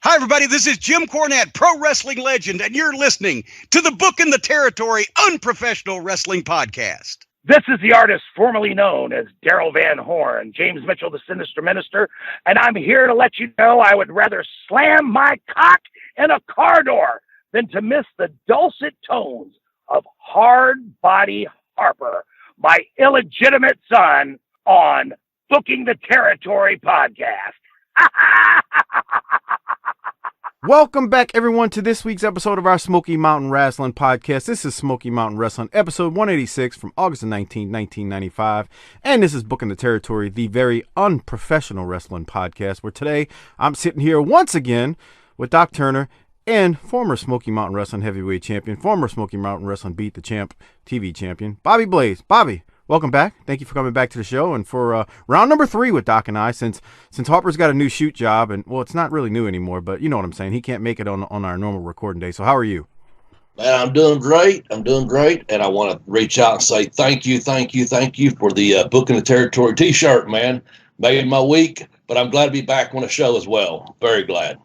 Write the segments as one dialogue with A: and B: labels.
A: Hi, everybody. This is Jim Cornette, pro wrestling legend, and you're listening to the Book in the Territory Unprofessional Wrestling Podcast.
B: This is the artist formerly known as Daryl Van Horn, James Mitchell, the Sinister Minister, and I'm here to let you know I would rather slam my cock in a car door than to miss the dulcet tones of Hard Body Harper, my illegitimate son, on Booking the Territory podcast.
C: Welcome back, everyone, to this week's episode of our Smoky Mountain Rasslin podcast. This is Smoky Mountain Wrestling, episode 186 from August 19, 1995. And this is Booking the Territory, the very unprofessional wrestling podcast, where today I'm sitting here once again with Doc Turner and former Smoky Mountain Wrestling heavyweight champion, former Smoky Mountain Wrestling Beat the Champ TV champion, Bobby Blaze. Bobby, welcome back. Thank you for coming back to the show and for round number 3 with Doc and I. Since Harper's got a new shoot job, and well, it's not really new anymore, but you know what I'm saying. He can't make it on our normal recording day. So how are you?
D: Man, I'm doing great. And I want to reach out and say thank you for the Booking the Territory T-shirt, man. Made my week, but I'm glad to be back on the show as well. Very glad.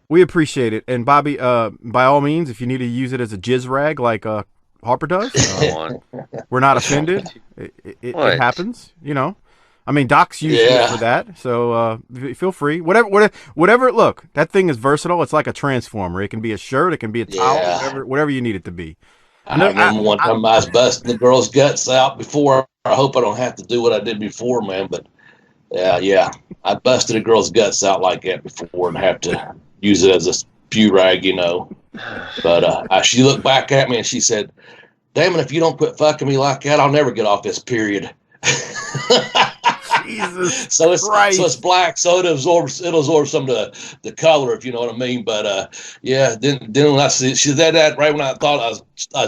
D: We
C: appreciate it. And Bobby, by all means, if you need to use it as a jizz rag like Harper does, we're not offended. It happens, you know. I mean, Doc's used it for that, so feel free. Whatever. Look, that thing is versatile. It's like a transformer. It can be a shirt. It can be a towel. Whatever you need it to be.
D: I remember one time I was busting the girl's guts out before. I hope I don't have to do what I did before, man. But yeah, I busted a girl's guts out like that before and have to use it as a spew rag, you know. But she looked back at me and she said, "Damn it, if you don't quit fucking me like that, I'll never get off this period."
C: Jesus
D: so it's black, so it'll absorb some of the color, if you know what I mean. But then when I see she said that right when I thought I was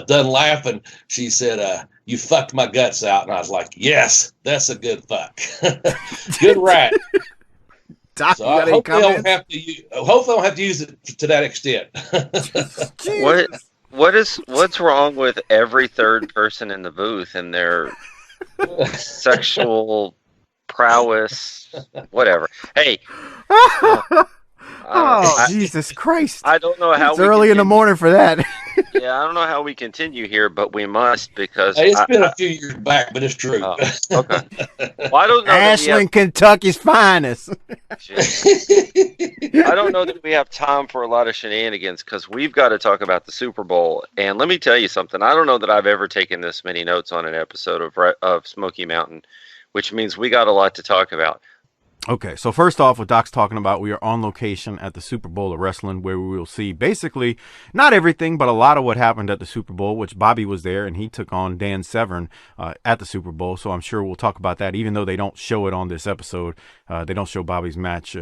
D: done laughing, she said, "You fucked my guts out," and I was like, "Yes, that's a good fuck." Good rat.
C: Doc,
D: so hopefully I don't have to use it to that extent.
E: What's wrong with every third person in the booth and their sexual prowess, whatever? Hey,
C: Jesus Christ!
E: I don't know how
C: it's early in the morning for that.
E: Yeah, I don't know how we continue here, but we must because
D: it's been a few years back, but it's true.
E: Okay. Well, I don't know.
C: Rasslin, Kentucky's finest.
E: I don't know that we have time for a lot of shenanigans because we've got to talk about the Super Bowl. And let me tell you something. I don't know that I've ever taken this many notes on an episode of Smoky Mountain, which means we got a lot to talk about.
C: Okay, so first off, what Doc's talking about, we are on location at the Super Bowl of Wrestling, where we will see basically not everything, but a lot of what happened at the Super Bowl, which Bobby was there, and he took on Dan Severn at the Super Bowl, so I'm sure we'll talk about that, even though they don't show it on this episode. They don't show Bobby's match.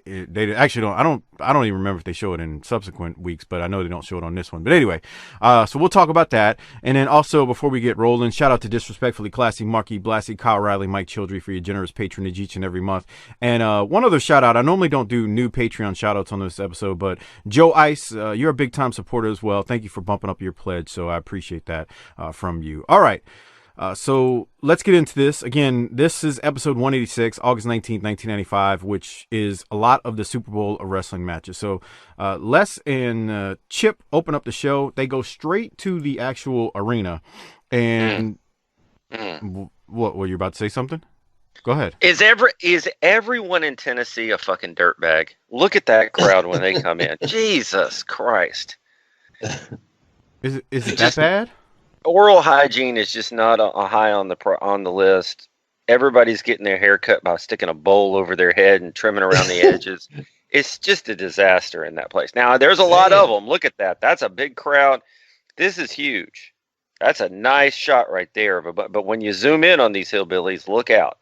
C: They actually don't. I don't even remember if they show it in subsequent weeks, but I know they don't show it on this one. But anyway, so we'll talk about that. And then also, before we get rolling, shout out to Disrespectfully Classy, Marky Blassie, Kyle Riley, Mike Childry for your generous patronage each and every month. And one other shout out. I normally don't do new Patreon shout outs on this episode, but Joe Ice, you're a big time supporter as well. Thank you for bumping up your pledge. So I appreciate that from you. All right. So let's get into this. Again, this is episode 186, August 19th, 1995, which is a lot of the Super Bowl of wrestling matches. So Les and Chip open up the show. They go straight to the actual arena. And what were you about to say something? Go ahead.
E: Is everyone in Tennessee a fucking dirtbag? Look at that crowd when they come in. Jesus Christ.
C: Is it that bad?
E: Oral hygiene is just not a high on the list. Everybody's getting their hair cut by sticking a bowl over their head and trimming around the edges. It's just a disaster in that place. Now, there's a lot of them. Look at that. That's a big crowd. This is huge. That's a nice shot right there. But when you zoom in on these hillbillies, look out.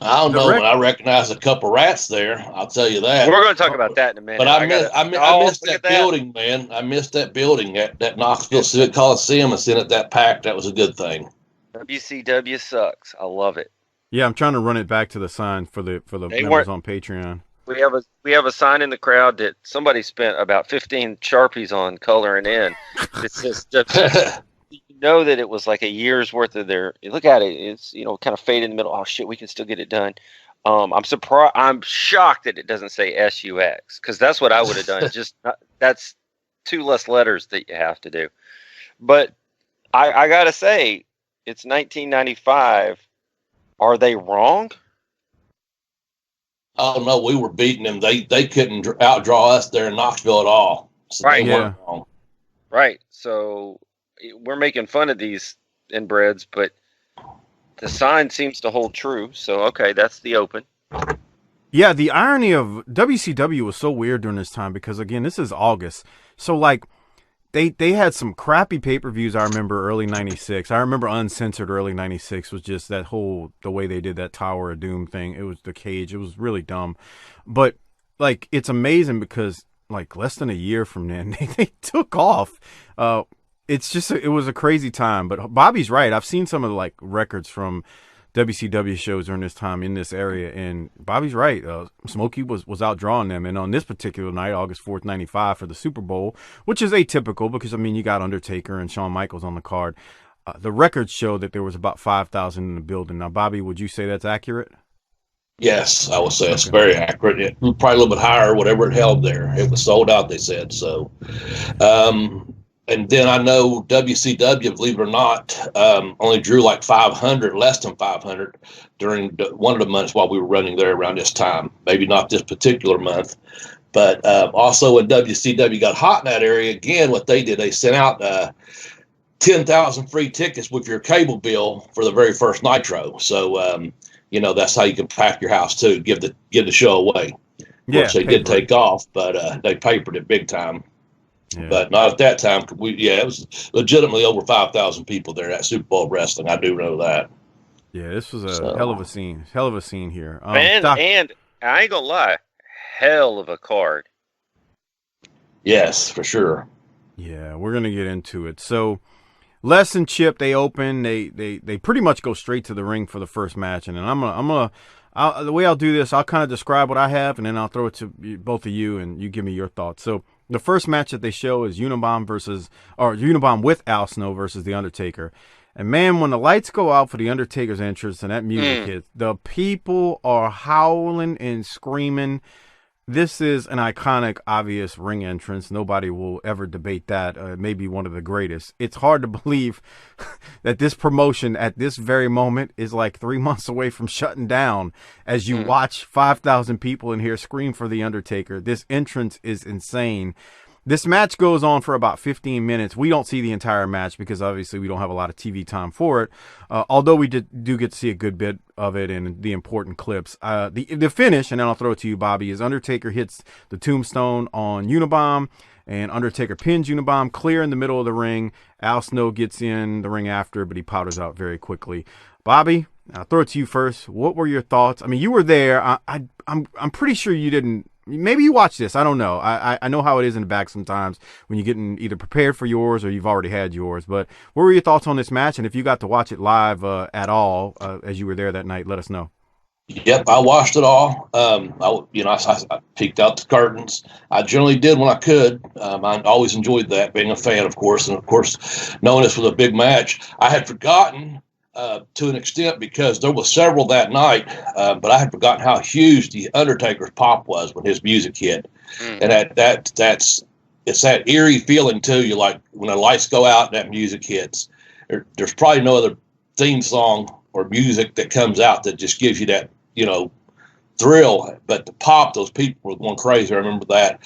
D: I don't know, but I recognize a couple rats there. I'll tell you that.
E: We're going to talk about that in a minute.
D: But I missed that building, man. I missed that building at that Knoxville Civic Coliseum and seeing it that packed. That was a good thing.
E: WCW sucks. I love it.
C: Yeah, I'm trying to run it back to the sign for the members on Patreon.
E: We have a sign in the crowd that somebody spent about 15 Sharpies on coloring in. It's just you know that it was like a year's worth of their. Look at it. It's kind of faded in the middle. Oh shit, we can still get it done. I'm surprised. I'm shocked that it doesn't say SUX, because that's what I would have done. That's 2 less letters that you have to do. But I gotta say, it's 1995. Are they wrong?
D: Oh no, we were beating them. They couldn't outdraw us there in Knoxville at all. So
E: Right.
D: They weren't wrong.
E: Right. So we're making fun of these inbreds, but the sign seems to hold true. So, okay, that's the open.
C: Yeah, the irony of WCW was so weird during this time because, again, this is August. So, like, they had some crappy pay-per-views, I remember, early 96. I remember Uncensored early 96 was just the way they did that Tower of Doom thing. It was the cage. It was really dumb. But, like, it's amazing because, like, less than a year from then, they took off. It was a crazy time. But Bobby's right. I've seen some of the, like, records from WCW shows during this time in this area, and Bobby's right. Smoky was outdrawing them, and on this particular night, August 4th, 95, for the Super Bowl, which is atypical because, I mean, you got Undertaker and Shawn Michaels on the card. The records show that there was about 5,000 in the building. Now, Bobby, would you say that's accurate?
D: Yes, I would say it's very accurate. It was probably a little bit higher, whatever it held there. It was sold out, they said. So, and then I know WCW, believe it or not, only drew like 500, less than 500 during one of the months while we were running there around this time. Maybe not this particular month. But also when WCW got hot in that area, again, what they did, they sent out 10,000 free tickets with your cable bill for the very first Nitro. So, that's how you can pack your house too, give the show away. Of course, they did take off, but they papered it big time. Yeah. But not at that time. It was legitimately over 5,000 people there at Super Bowl wrestling. I do know that.
C: Yeah, this was a hell of a scene. Hell of a scene here.
E: And I ain't gonna lie, hell of a card.
D: Yes, for sure.
C: Yeah, we're gonna get into it. So, Les and Chip, they open. They pretty much go straight to the ring for the first match, and then the way I'll do this, I'll kind of describe what I have, and then I'll throw it to both of you, and you give me your thoughts. So, the first match that they show is Unabomb with Al Snow versus The Undertaker. And man, when the lights go out for The Undertaker's entrance and that music hits, the people are howling and screaming. This is an iconic, obvious ring entrance. Nobody will ever debate that. It may be one of the greatest. It's hard to believe that this promotion at this very moment is like 3 months away from shutting down as you watch 5,000 people in here scream for The Undertaker. This entrance is insane. This match goes on for about 15 minutes. We don't see the entire match because obviously we don't have a lot of TV time for it. Although we do get to see a good bit of it in the important clips. The finish, and then I'll throw it to you, Bobby, is Undertaker hits the tombstone on Unabomb, and Undertaker pins Unabomb clear in the middle of the ring. Al Snow gets in the ring after, but he powders out very quickly. Bobby, I'll throw it to you first. What were your thoughts? I mean, you were there. I'm pretty sure you didn't. Maybe you watched this. I don't know. I know how it is in the back sometimes when you're getting either prepared for yours or you've already had yours. But what were your thoughts on this match? And if you got to watch it live at all as you were there that night, let us know.
D: Yep, I watched it all. I peeked out the curtains. I generally did when I could. I always enjoyed that, being a fan, of course. And, of course, knowing this was a big match, I had forgotten to an extent because there was several that night, but I had forgotten how huge the Undertaker's pop was when his music hit. And it's that eerie feeling too. You like when the lights go out and that music hits. There's probably no other theme song or music that comes out that just gives you that, thrill. But the pop, those people were going crazy. I remember that.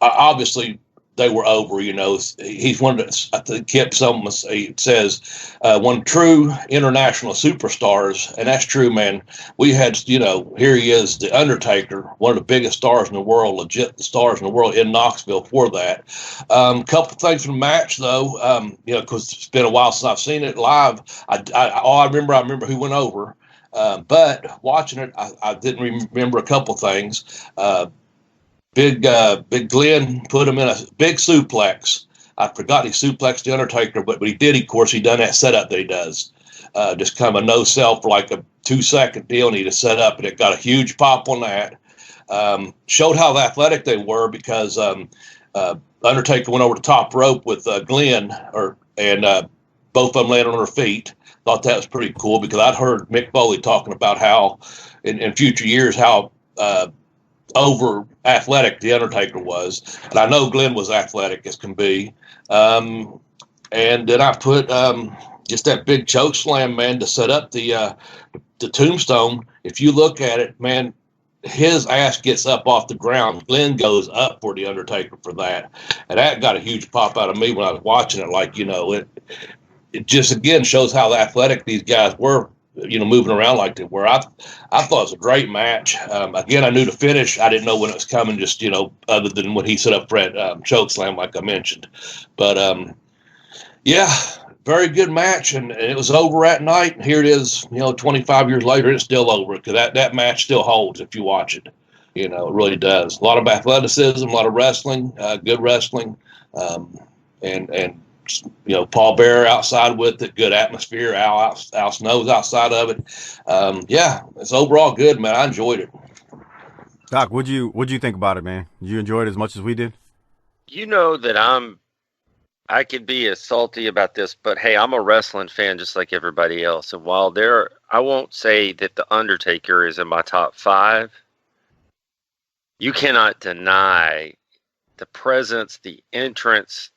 D: Obviously they were over, he's one that I think kept some, it says, one true international superstars. And that's true, man. We had, here he is, The Undertaker, one of the biggest stars in the world, legit stars in the world in Knoxville for that. Couple things from the match though, because it's been a while since I've seen it live. I remember who went over. But watching it, I didn't remember a couple things. Big Glenn put him in a big suplex. I forgot he suplexed The Undertaker, but he did. Of course, he done that setup that he does. Just kind of a no sell for like a 2-second deal, and he just set up, and it got a huge pop on that. Showed how athletic they were because Undertaker went over the top rope with Glenn, and both of them landed on their feet. Thought that was pretty cool because I'd heard Mick Foley talking about how in future years how over athletic the Undertaker was, and I know Glenn was athletic as can be. And then I put just that big choke slam, man, to set up the tombstone. If you look at it, man, his ass gets up off the ground. Glenn goes up for the Undertaker for that, and that got a huge pop out of me when I was watching it. Like, it just again shows how athletic these guys were, moving around like they were. I thought it was a great match. Again, I knew the finish. I didn't know when it was coming, just, other than when he set up for that choke slam, like I mentioned. But, yeah, very good match. And it was over at night. And here it is, 25 years later, it's still over because that match still holds if you watch it. It really does. A lot of athleticism, a lot of wrestling, good wrestling. And Paul Bearer outside with it, good atmosphere. Al Snow's outside of it. Yeah, it's overall good, man. I enjoyed it.
C: Doc, what'd you think about it, man? Did you enjoy it as much as we did?
E: You know that I could be as salty about this, but hey, I'm a wrestling fan just like everybody else. And while I won't say that The Undertaker is in my top 5, you cannot deny the presence, the entrance,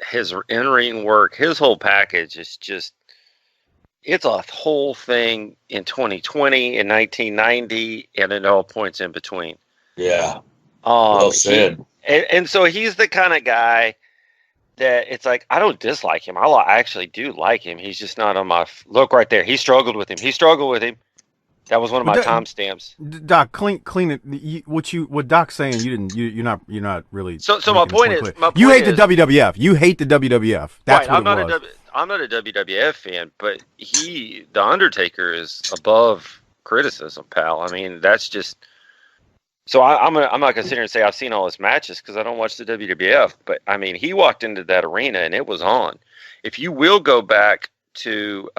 E: his in-ring work, his whole package is just, it's a whole thing in 2020, in 1990, and at all points in between.
D: Yeah. Well said.
E: And so he's the kind of guy that it's like, I don't dislike him. I actually do like him. He's just not on my look right there. He struggled with him. That was one of my timestamps.
C: Doc, clean it. What Doc's saying, you're not really.
E: So my point is,
C: you hate the WWF. You hate the WWF. That's right.
E: I'm not a WWF fan, but the Undertaker is above criticism, pal. I mean, that's just. So I'm not gonna sit here and say I've seen all his matches because I don't watch the WWF. But I mean, he walked into that arena and it was on. If you will go back to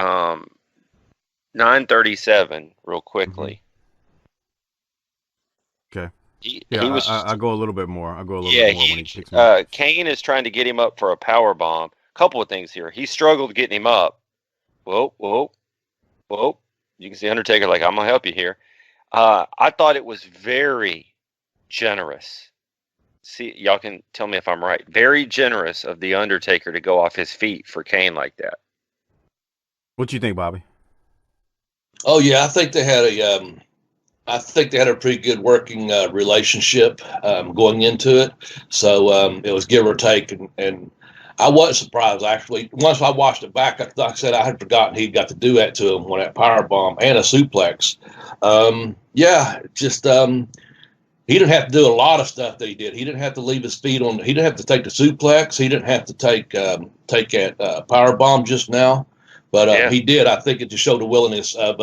E: 937 real quickly.
C: Okay. I go a little bit more. Bit more when he kicks me.
E: Kane is trying to get him up for a power bomb. Couple of things here. He struggled getting him up. Whoa. You can see Undertaker like, I'm gonna help you here. I thought it was very generous. See, y'all can tell me if I'm right. Very generous of the Undertaker to go off his feet for Kane like that.
C: What do you think, Bobby?
D: Oh yeah, I think they had a pretty good working relationship going into it. So it was give or take, and I wasn't surprised actually. Once I watched it back, like I said, I had forgotten he got to do that to him on that power bomb and a suplex. He didn't have to do a lot of stuff that he did. He didn't have to leave his feet on. He didn't have to take the suplex. He didn't have to take that power bomb just now. But he did. I think it just showed the willingness of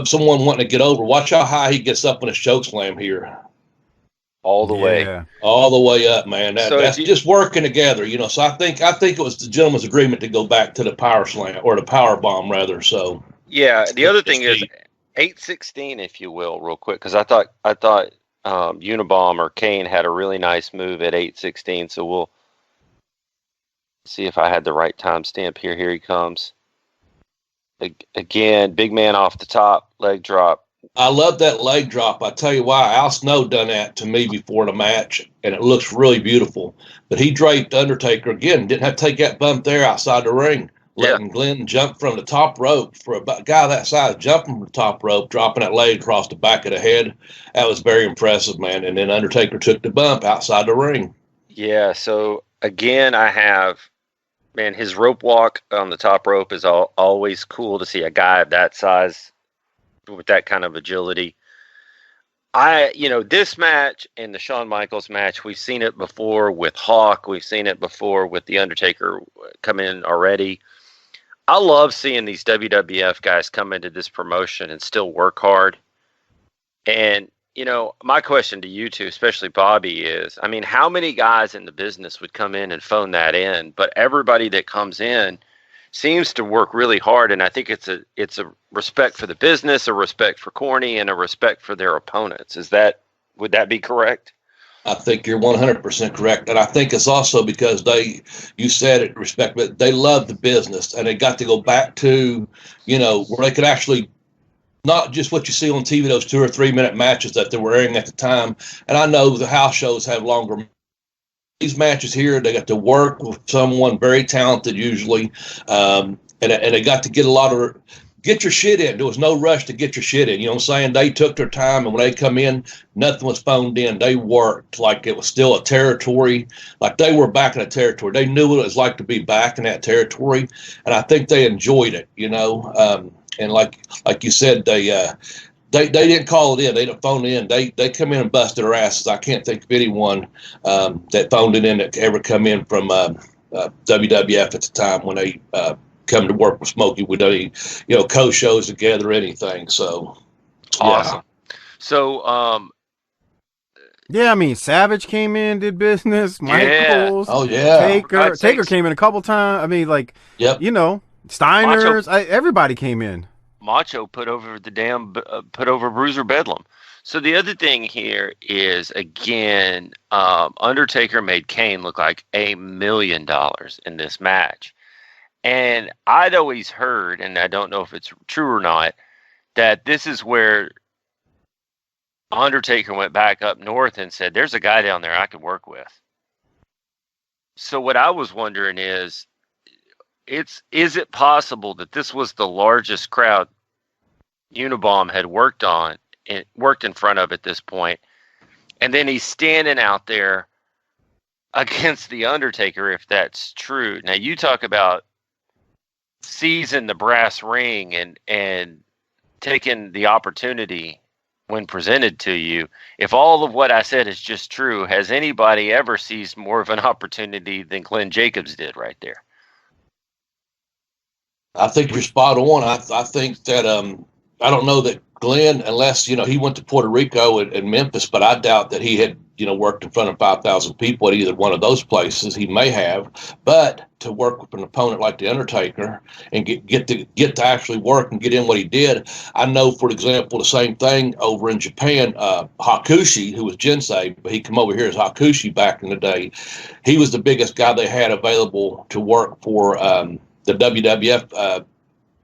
D: someone wanting to get over. Watch how high he gets up on his choke slam here.
E: All the way.
D: All the way up, man. That's just working together, So I think it was the gentleman's agreement to go back to the power slam or the power bomb rather. So
E: yeah. The other thing is 816, if you will, real quick, because I thought Unabomber or Kane had a really nice move at 816. So we'll see if I had the right timestamp here. Here he comes. Again, big man off the top, leg drop.
D: I love that leg drop. I tell you why. Al Snow done that to me before the match, and it looks really beautiful. But he draped Undertaker again. Didn't have to take that bump there outside the ring. Letting Glenn jump from the top rope for a guy that size, jumping from the top rope, dropping that leg across the back of the head. That was very impressive, man. And then Undertaker took the bump outside the ring.
E: Yeah, so again, I have, man, his rope walk on the top rope is always cool to see a guy of that size with that kind of agility. This match and the Shawn Michaels match, we've seen it before with Hawk. We've seen it before with The Undertaker come in already. I love seeing these WWF guys come into this promotion and still work hard. And, my question to you two, especially Bobby, is, I mean, how many guys in the business would come in and phone that in? But everybody that comes in seems to work really hard. And I think it's a respect for the business, a respect for Corny, and a respect for their opponents. Would that be correct?
D: I think you're 100% correct. And I think it's also because you said it, respect, but they love the business and they got to go back to, where they could actually, not just what you see on TV, those 2 or 3 minute matches that they were airing at the time. And I know the house shows have longer. These matches here, they got to work with someone very talented usually. And they got to get your shit in. There was no rush to get your shit in. You know what I'm saying? They took their time, and when they come in, nothing was phoned in. They worked like it was still a territory, like they were back in a territory. They knew what it was like to be back in that territory, and I think they enjoyed it, and like you said, they didn't call it in. They didn't phone it in. They come in and busted their asses. I can't think of anyone that phoned it in that ever come in from WWF at the time when they come to work with Smoky with any, co-shows together or anything. So,
E: awesome. Yeah. So,
C: yeah, I mean, Savage came in, did business. Michaels.
D: Oh, yeah.
C: Taker came in a couple times. I mean, like,
D: yep.
C: Steiners. Everybody came in.
E: Macho put over Bruiser Bedlam. So the other thing here is, again, Undertaker made Kane look like $1 million in this match. And I'd always heard, and I don't know if it's true or not, that this is where Undertaker went back up north and said, there's a guy down there I could work with. So what I was wondering is it possible that this was the largest crowd Unabomb had worked in front of at this point, and then he's standing out there against the Undertaker, if that's true. Now you talk about seizing the brass ring and taking the opportunity when presented to you. If all of what I said is just true, has anybody ever seized more of an opportunity than Glenn Jacobs did right there?
D: I think you're spot on. I think that I don't know that Glenn, unless he went to Puerto Rico and Memphis, but I doubt that he had worked in front of 5,000 people at either one of those places. He may have, but to work with an opponent like the Undertaker and get to actually work and get in what he did. I know, for example, the same thing over in Japan. Hakushi, who was Jinsei, but he come over here as Hakushi back in the day. He was the biggest guy they had available to work for. The WWF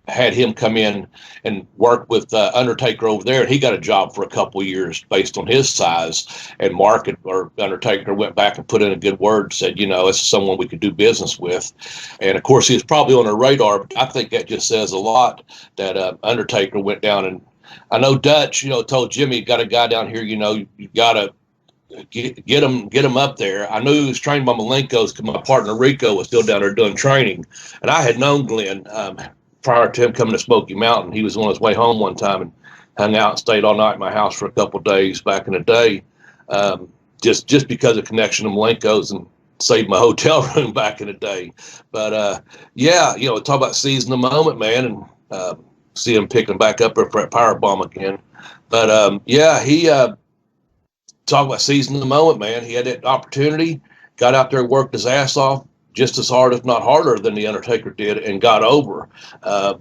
D: had him come in and work with Undertaker over there, and he got a job for a couple of years based on his size. And Undertaker went back and put in a good word, said, this is someone we could do business with. And of course, he was probably on their radar, but I think that just says a lot that Undertaker went down. And I know Dutch, told Jimmy, got a guy down here, you got to get him up there. I knew he was trained by Malenko's because my partner Rico was still down there doing training, and I had known Glenn prior to him coming to Smoky Mountain. He was on his way home one time and hung out and stayed all night at my house for a couple of days back in the day, just because of connection to Malenko's, and saved my hotel room back in the day. But talk about seizing the moment, man, and see him picking back up there for that powerbomb again. But he. Talk about seizing the moment, man. He had that opportunity, got out there, worked his ass off just as hard, if not harder, than the Undertaker did, and got over. The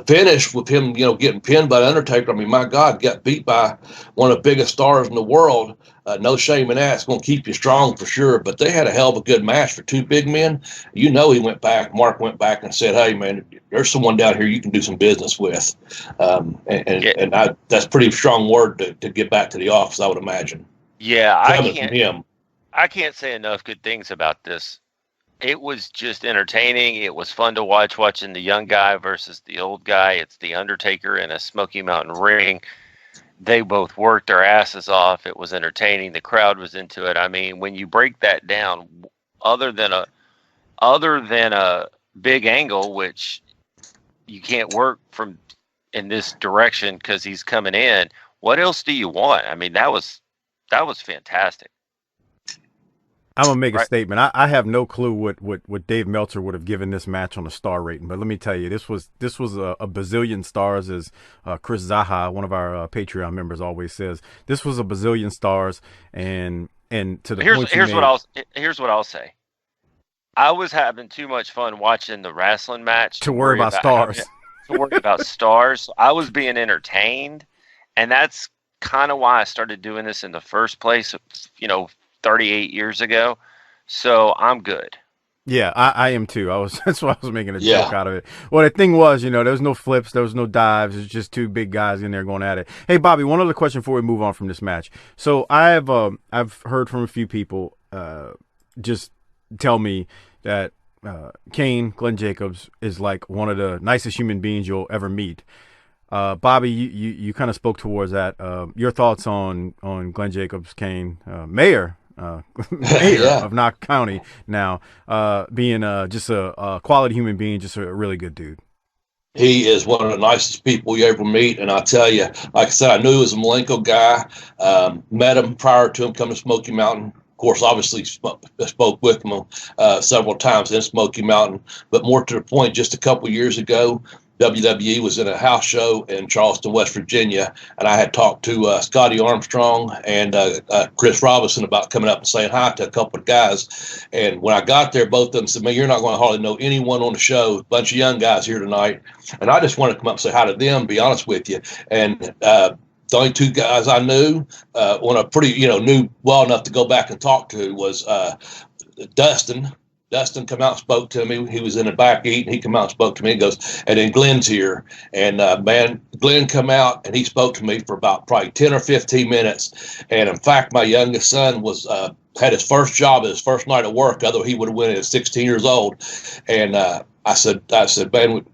D: finish with him, getting pinned by the Undertaker, I mean, my God, got beat by one of the biggest stars in the world. No shame in that. It's going to keep you strong for sure. But they had a hell of a good match for two big men. Mark went back and said, hey, man, there's someone down here you can do some business with. That's pretty strong word to get back to the office, I would imagine.
E: Yeah, I can't say enough good things about this. It was just entertaining. It was fun to watching the young guy versus the old guy. It's the Undertaker in a Smoky Mountain ring. They both worked their asses off. It was entertaining. The crowd was into it. I mean, when you break that down, other than a big angle, which you can't work from in this direction because he's coming in, what else do you want? I mean, that was fantastic.
C: I'm gonna make a statement. I have no clue what Dave Meltzer would have given this match on a star rating, but let me tell you, this was a bazillion stars, as Chris Zaha, one of our Patreon members, always says. This was a bazillion stars, and to the
E: here's what I'll say. I was having too much fun watching the Rasslin match
C: to worry about stars.
E: To worry about stars. I was being entertained, and that's kind of why I started doing this in the first place. 38 years ago. So I'm good.
C: Yeah, I am too. That's why I was making a joke out of it. Well, the thing was, there was no flips, there was no dives. It's just two big guys in there going at it. Hey, Bobby, one other question before we move on from this match. So I've heard from a few people just tell me that Kane, Glenn Jacobs, is like one of the nicest human beings you'll ever meet. Bobby, you kind of spoke towards that. Your thoughts on Glenn Jacobs, Kane, mayor of Knox County now, being just a quality human being, just a really good dude.
D: He is one of the nicest people you ever meet. And I tell you, like I said, I knew he was a Malenko guy, met him prior to him coming to Smoky Mountain. Of course, obviously spoke with him several times in Smoky Mountain. But more to the point, just a couple years ago, WWE was in a house show in Charleston, West Virginia, and I had talked to Scotty Armstrong and Chris Robinson about coming up and saying hi to a couple of guys. And when I got there, both of them said, "Man, you're not going to hardly know anyone on the show. A bunch of young guys here tonight." And I just wanted to come up and say hi to them, be honest with you. And the only two guys I knew, one I pretty, knew well enough to go back and talk to was Dustin. Dustin come out and spoke to me. He was in the back eating. He come out and spoke to me and goes, and then Glenn's here. And, man, Glenn come out and he spoke to me for about probably 10 or 15 minutes. And, in fact, my youngest son was had his first job, his first night at work, although he would have went at 16 years old. And I said, "Man,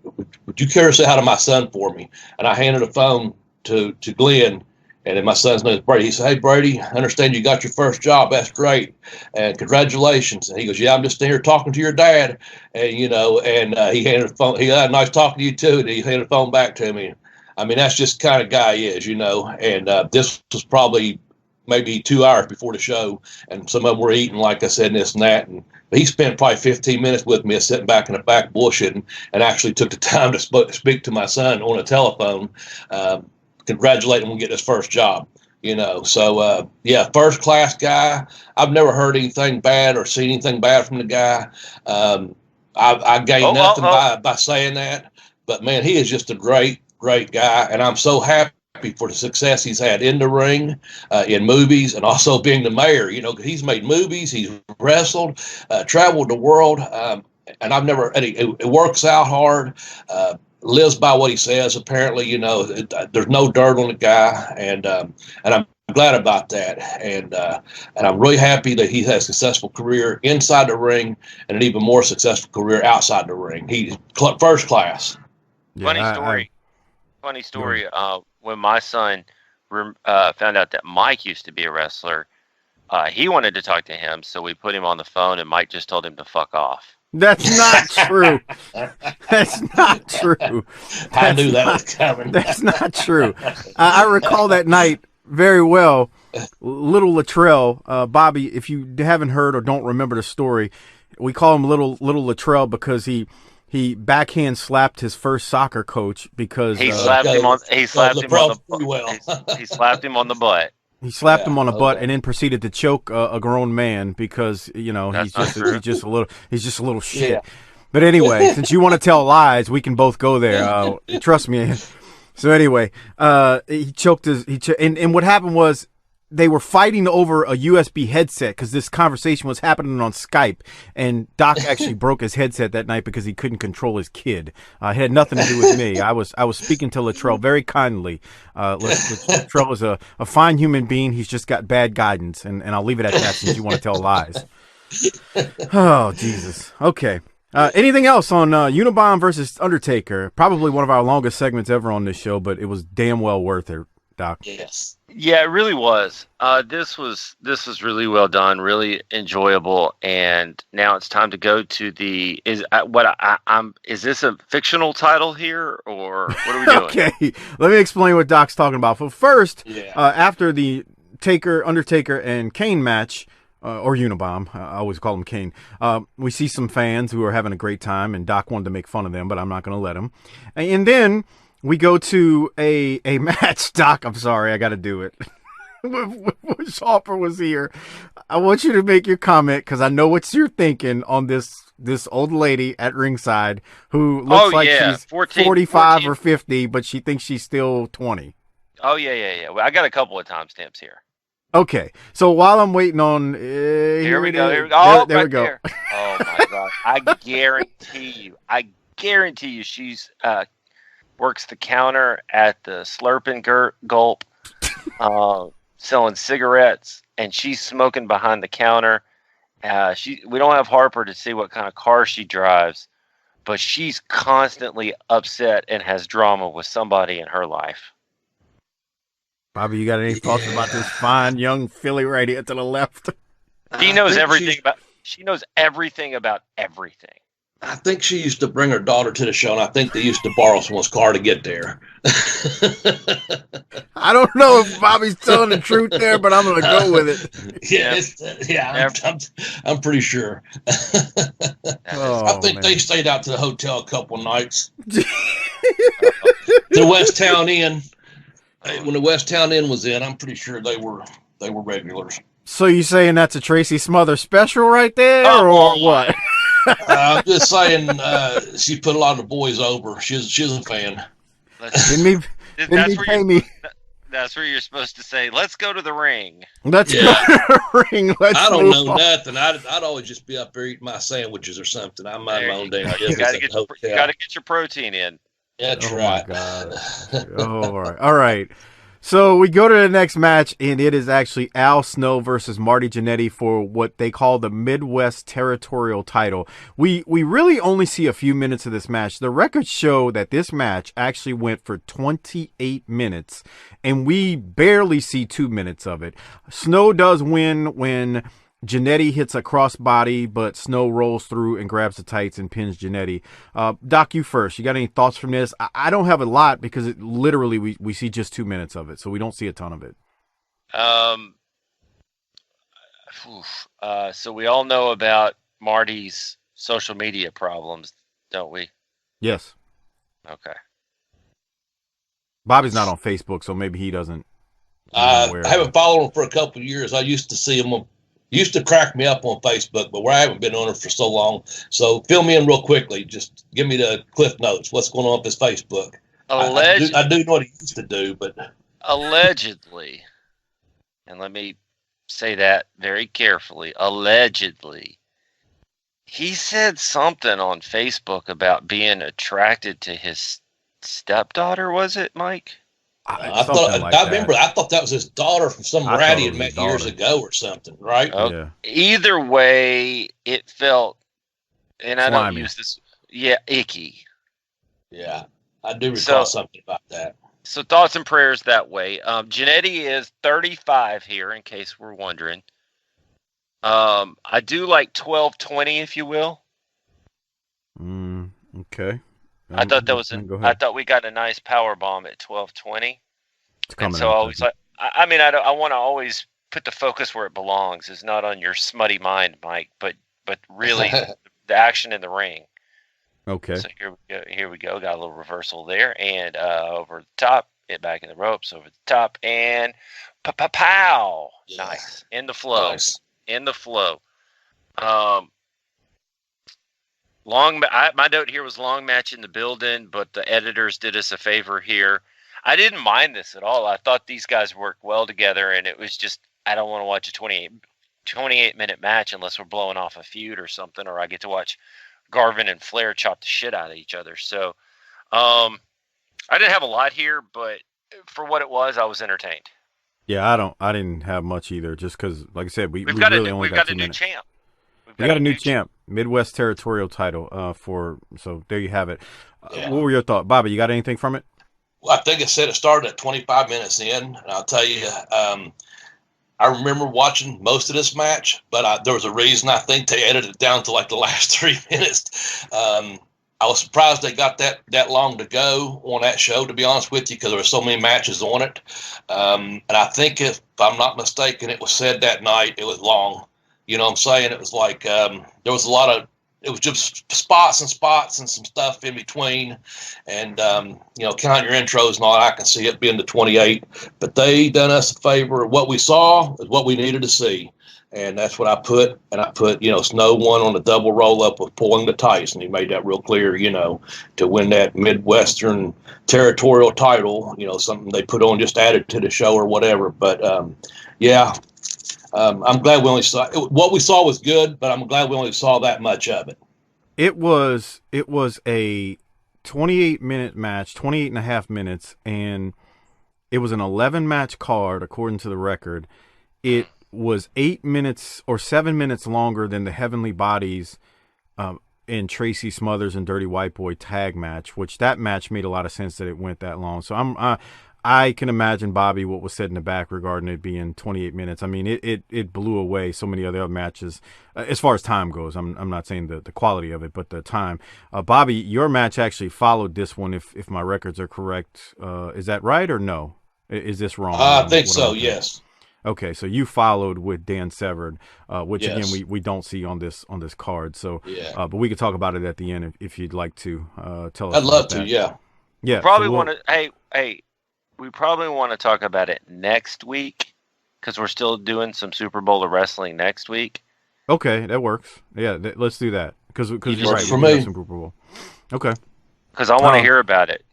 D: would you care to say hi to my son for me?" And I handed the phone to Glenn. And then my son's name is Brady. He said, "Hey, Brady, I understand you got your first job. That's great. And congratulations." And he goes, "Yeah, I'm just here talking to your dad." And, he handed the phone. He had nice talking to you, too. And he handed the phone back to me. I mean, that's just the kind of guy he is, And this was probably maybe 2 hours before the show. And some of them were eating, like I said, and this and that. And he spent probably 15 minutes with me sitting back in the back bullshitting and actually took the time to speak to my son on a telephone. Congratulate him on getting his first job, So, first class guy. I've never heard anything bad or seen anything bad from the guy. I gained nothing by saying that. But, man, he is just a great, great guy. And I'm so happy for the success he's had in the ring, in movies, and also being the mayor. He's made movies, he's wrestled, traveled the world. And I've never, and it works out hard. Lives by what he says. Apparently, there's no dirt on the guy, and I'm glad about that. And I'm really happy that he has a successful career inside the ring and an even more successful career outside the ring. He's first class.
E: Yeah, Funny story. When my son found out that Mike used to be a wrestler, he wanted to talk to him, so we put him on the phone, and Mike just told him to fuck off.
C: That's not true. That's not true.
D: I knew that was coming.
C: That's not true. I recall that night very well. Little Luttrell, Bobby, if you haven't heard or don't remember the story, we call him Little Luttrell because he backhand slapped his first soccer coach because
E: he slapped him on the butt.
C: He slapped him on the butt and then proceeded to choke a grown man because he's just a little shit. Yeah. But anyway, since you want to tell lies, we can both go there. Trust me. So anyway, he choked and what happened was they were fighting over a USB headset because this conversation was happening on Skype, and Doc actually broke his headset that night because he couldn't control his kid. It had nothing to do with me. I was speaking to Luttrell very kindly. Luttrell is a fine human being. He's just got bad guidance, and I'll leave it at that since you want to tell lies. Oh, Jesus. Okay. Anything else on Unabomber versus Undertaker? Probably one of our longest segments ever on this show, but it was damn well worth it, Doc.
D: Yes.
E: Yeah, it really was. This was really well done, really enjoyable, and now it's time to go to the is this a fictional title here or what are we doing?
C: Okay, let me explain what Doc's talking about. But first, after the Undertaker and Kane match. Or Unabomber, I always call him Kane. We see some fans who are having a great time, and Doc wanted to make fun of them, but I'm not going to let him. And then we go to a match. Doc, I'm sorry, I got to do it. Wish Harper was here. I want you to make your comment because I know what you're thinking on this old lady at ringside who looks like she's 45 or 50, but she thinks she's still 20.
E: Oh, yeah. Well, I got a couple of timestamps here.
C: Okay, so while I'm waiting on,
E: Here we go.
C: Oh, there
E: right
C: we go.
E: there. Oh my God! I guarantee you, she's works the counter at the Slurp and Gulp, selling cigarettes, and she's smoking behind the counter. We don't have Harper to see what kind of car she drives, but she's constantly upset and has drama with somebody in her life.
C: Bobby, you got any thoughts about this fine young filly right here to the left?
E: She knows everything about everything.
D: I think she used to bring her daughter to the show, and I think they used to borrow someone's car to get there.
C: I don't know if Bobby's telling the truth there, but I'm going to go with
D: it. I'm pretty sure. I think they stayed out to the hotel a couple of nights. The West Town Inn. When the West Town Inn was in, I'm pretty sure they were regulars.
C: So you saying that's a Tracy Smothers special right there, or what?
D: I'm just saying she put a lot of the boys over. She's a fan.
C: Didn't pay me.
E: That's where you're supposed to say, "Let's go to the ring."
C: Let's go to the ring.
D: I don't know nothing. I'd always just be up there eating my sandwiches or something. I'm my own damn business.
E: You got to get your protein in.
D: That's right.
C: My God. All right. So we go to the next match, and it is actually Al Snow versus Marty Jannetty for what they call the Midwest Territorial title. We really only see a few minutes of this match. The records show that this match actually went for 28 minutes, and we barely see 2 minutes of it. Snow does win when Jannetty hits a crossbody, but Snow rolls through and grabs the tights and pins Jannetty. Doc, you first. You got any thoughts from this? I don't have a lot because it literally we see just 2 minutes of it, so we don't see a ton of it.
E: So we all know about Marty's social media problems, don't we?
C: Yes.
E: Okay.
C: Bobby's not on Facebook, so maybe he doesn't.
D: I haven't followed him for a couple of years. I used to see him. Used to crack me up on Facebook, but I haven't been on it for so long. So fill me in real quickly. Just give me the cliff notes. What's going on with his Facebook? I do know what he used to do, but
E: allegedly, and let me say that very carefully, allegedly, he said something on Facebook about being attracted to his stepdaughter. Was it, Mike?
D: I thought that was his daughter from some ratty he met years ago or something, right?
E: Okay. Yeah. Either way, it felt, and I don't use this, icky.
D: Yeah, I do recall something about that.
E: So thoughts and prayers that way. Jannetty is 35 here, in case we're wondering. I do like 12:20, if you will.
C: Okay.
E: I thought we got a nice power bomb at 12:20. And so I was like, I want to always put the focus where it belongs. Is not on your smutty mind, Mike, but really the action in the ring.
C: Okay.
E: So here we go. Got a little reversal there, and over the top, hit back in the ropes, over the top, and pow! Yeah. Nice in the flow. In the flow. My note here was long match in the building, but the editors did us a favor here. I didn't mind this at all. I thought these guys worked well together, and it was just, I don't want to watch a 28-minute match unless we're blowing off a feud or something, or I get to watch Garvin and Flair chop the shit out of each other. So I didn't have a lot here, but for what it was, I was entertained.
C: Yeah, I didn't have much either, just because, like I said, we got a new
E: champ.
C: We got a new champ, Midwest Territorial title. So there you have it. What were your thoughts, Bobby? You got anything from it?
D: Well, I think it said it started at 25 minutes in, and I'll tell you, I remember watching most of this match, but there was a reason I think they edited it down to like the last 3 minutes. I was surprised they got that long to go on that show, to be honest with you, because there were so many matches on it. And I think if I'm not mistaken, it was said that night it was long. You know what I'm saying? It was like there was a lot of – it was just spots and some stuff in between. And, count your intros and all that. I can see it being the 28. But they done us a favor. What we saw is what we needed to see. And that's what I put. And I put, Snow won on a double roll up with pulling the Tyson. He made that real clear, to win that Midwestern territorial title, something they put on, just added to the show or whatever. But I'm glad we only saw what we saw was good, but I'm glad we only saw that much of it.
C: It was a 28-minute match, 28 and a half minutes, and it was an 11-match card according to the record. It was 8 minutes or 7 minutes longer than the Heavenly Bodies in Tracy Smothers and Dirty White Boy tag match, which that match made a lot of sense that it went that long. So I can imagine, Bobby, what was said in the back regarding it being 28 minutes. I mean, it blew away so many other matches as far as time goes. I'm not saying the quality of it, but the time. Bobby, your match actually followed this one, if my records are correct. Is that right or no? Is this wrong?
D: I think so, yes.
C: Okay, so you followed with Dan Severed, which
D: Yes.
C: again we don't see on this card. So,
D: Yeah.
C: but we could talk about it at the end if you'd like to tell us.
D: I'd love
C: about
D: to,
C: that.
D: yeah.
C: Yeah.
E: Probably
C: so
E: want to. Hey, we probably want to talk about it next week because we're still doing some Super Bowl of wrestling next week.
C: Okay, that works. Yeah, let's do that because you're
D: Works
C: right.
D: for
C: We do have
D: me.
C: Super Bowl. Okay,
E: Because I want to hear about it.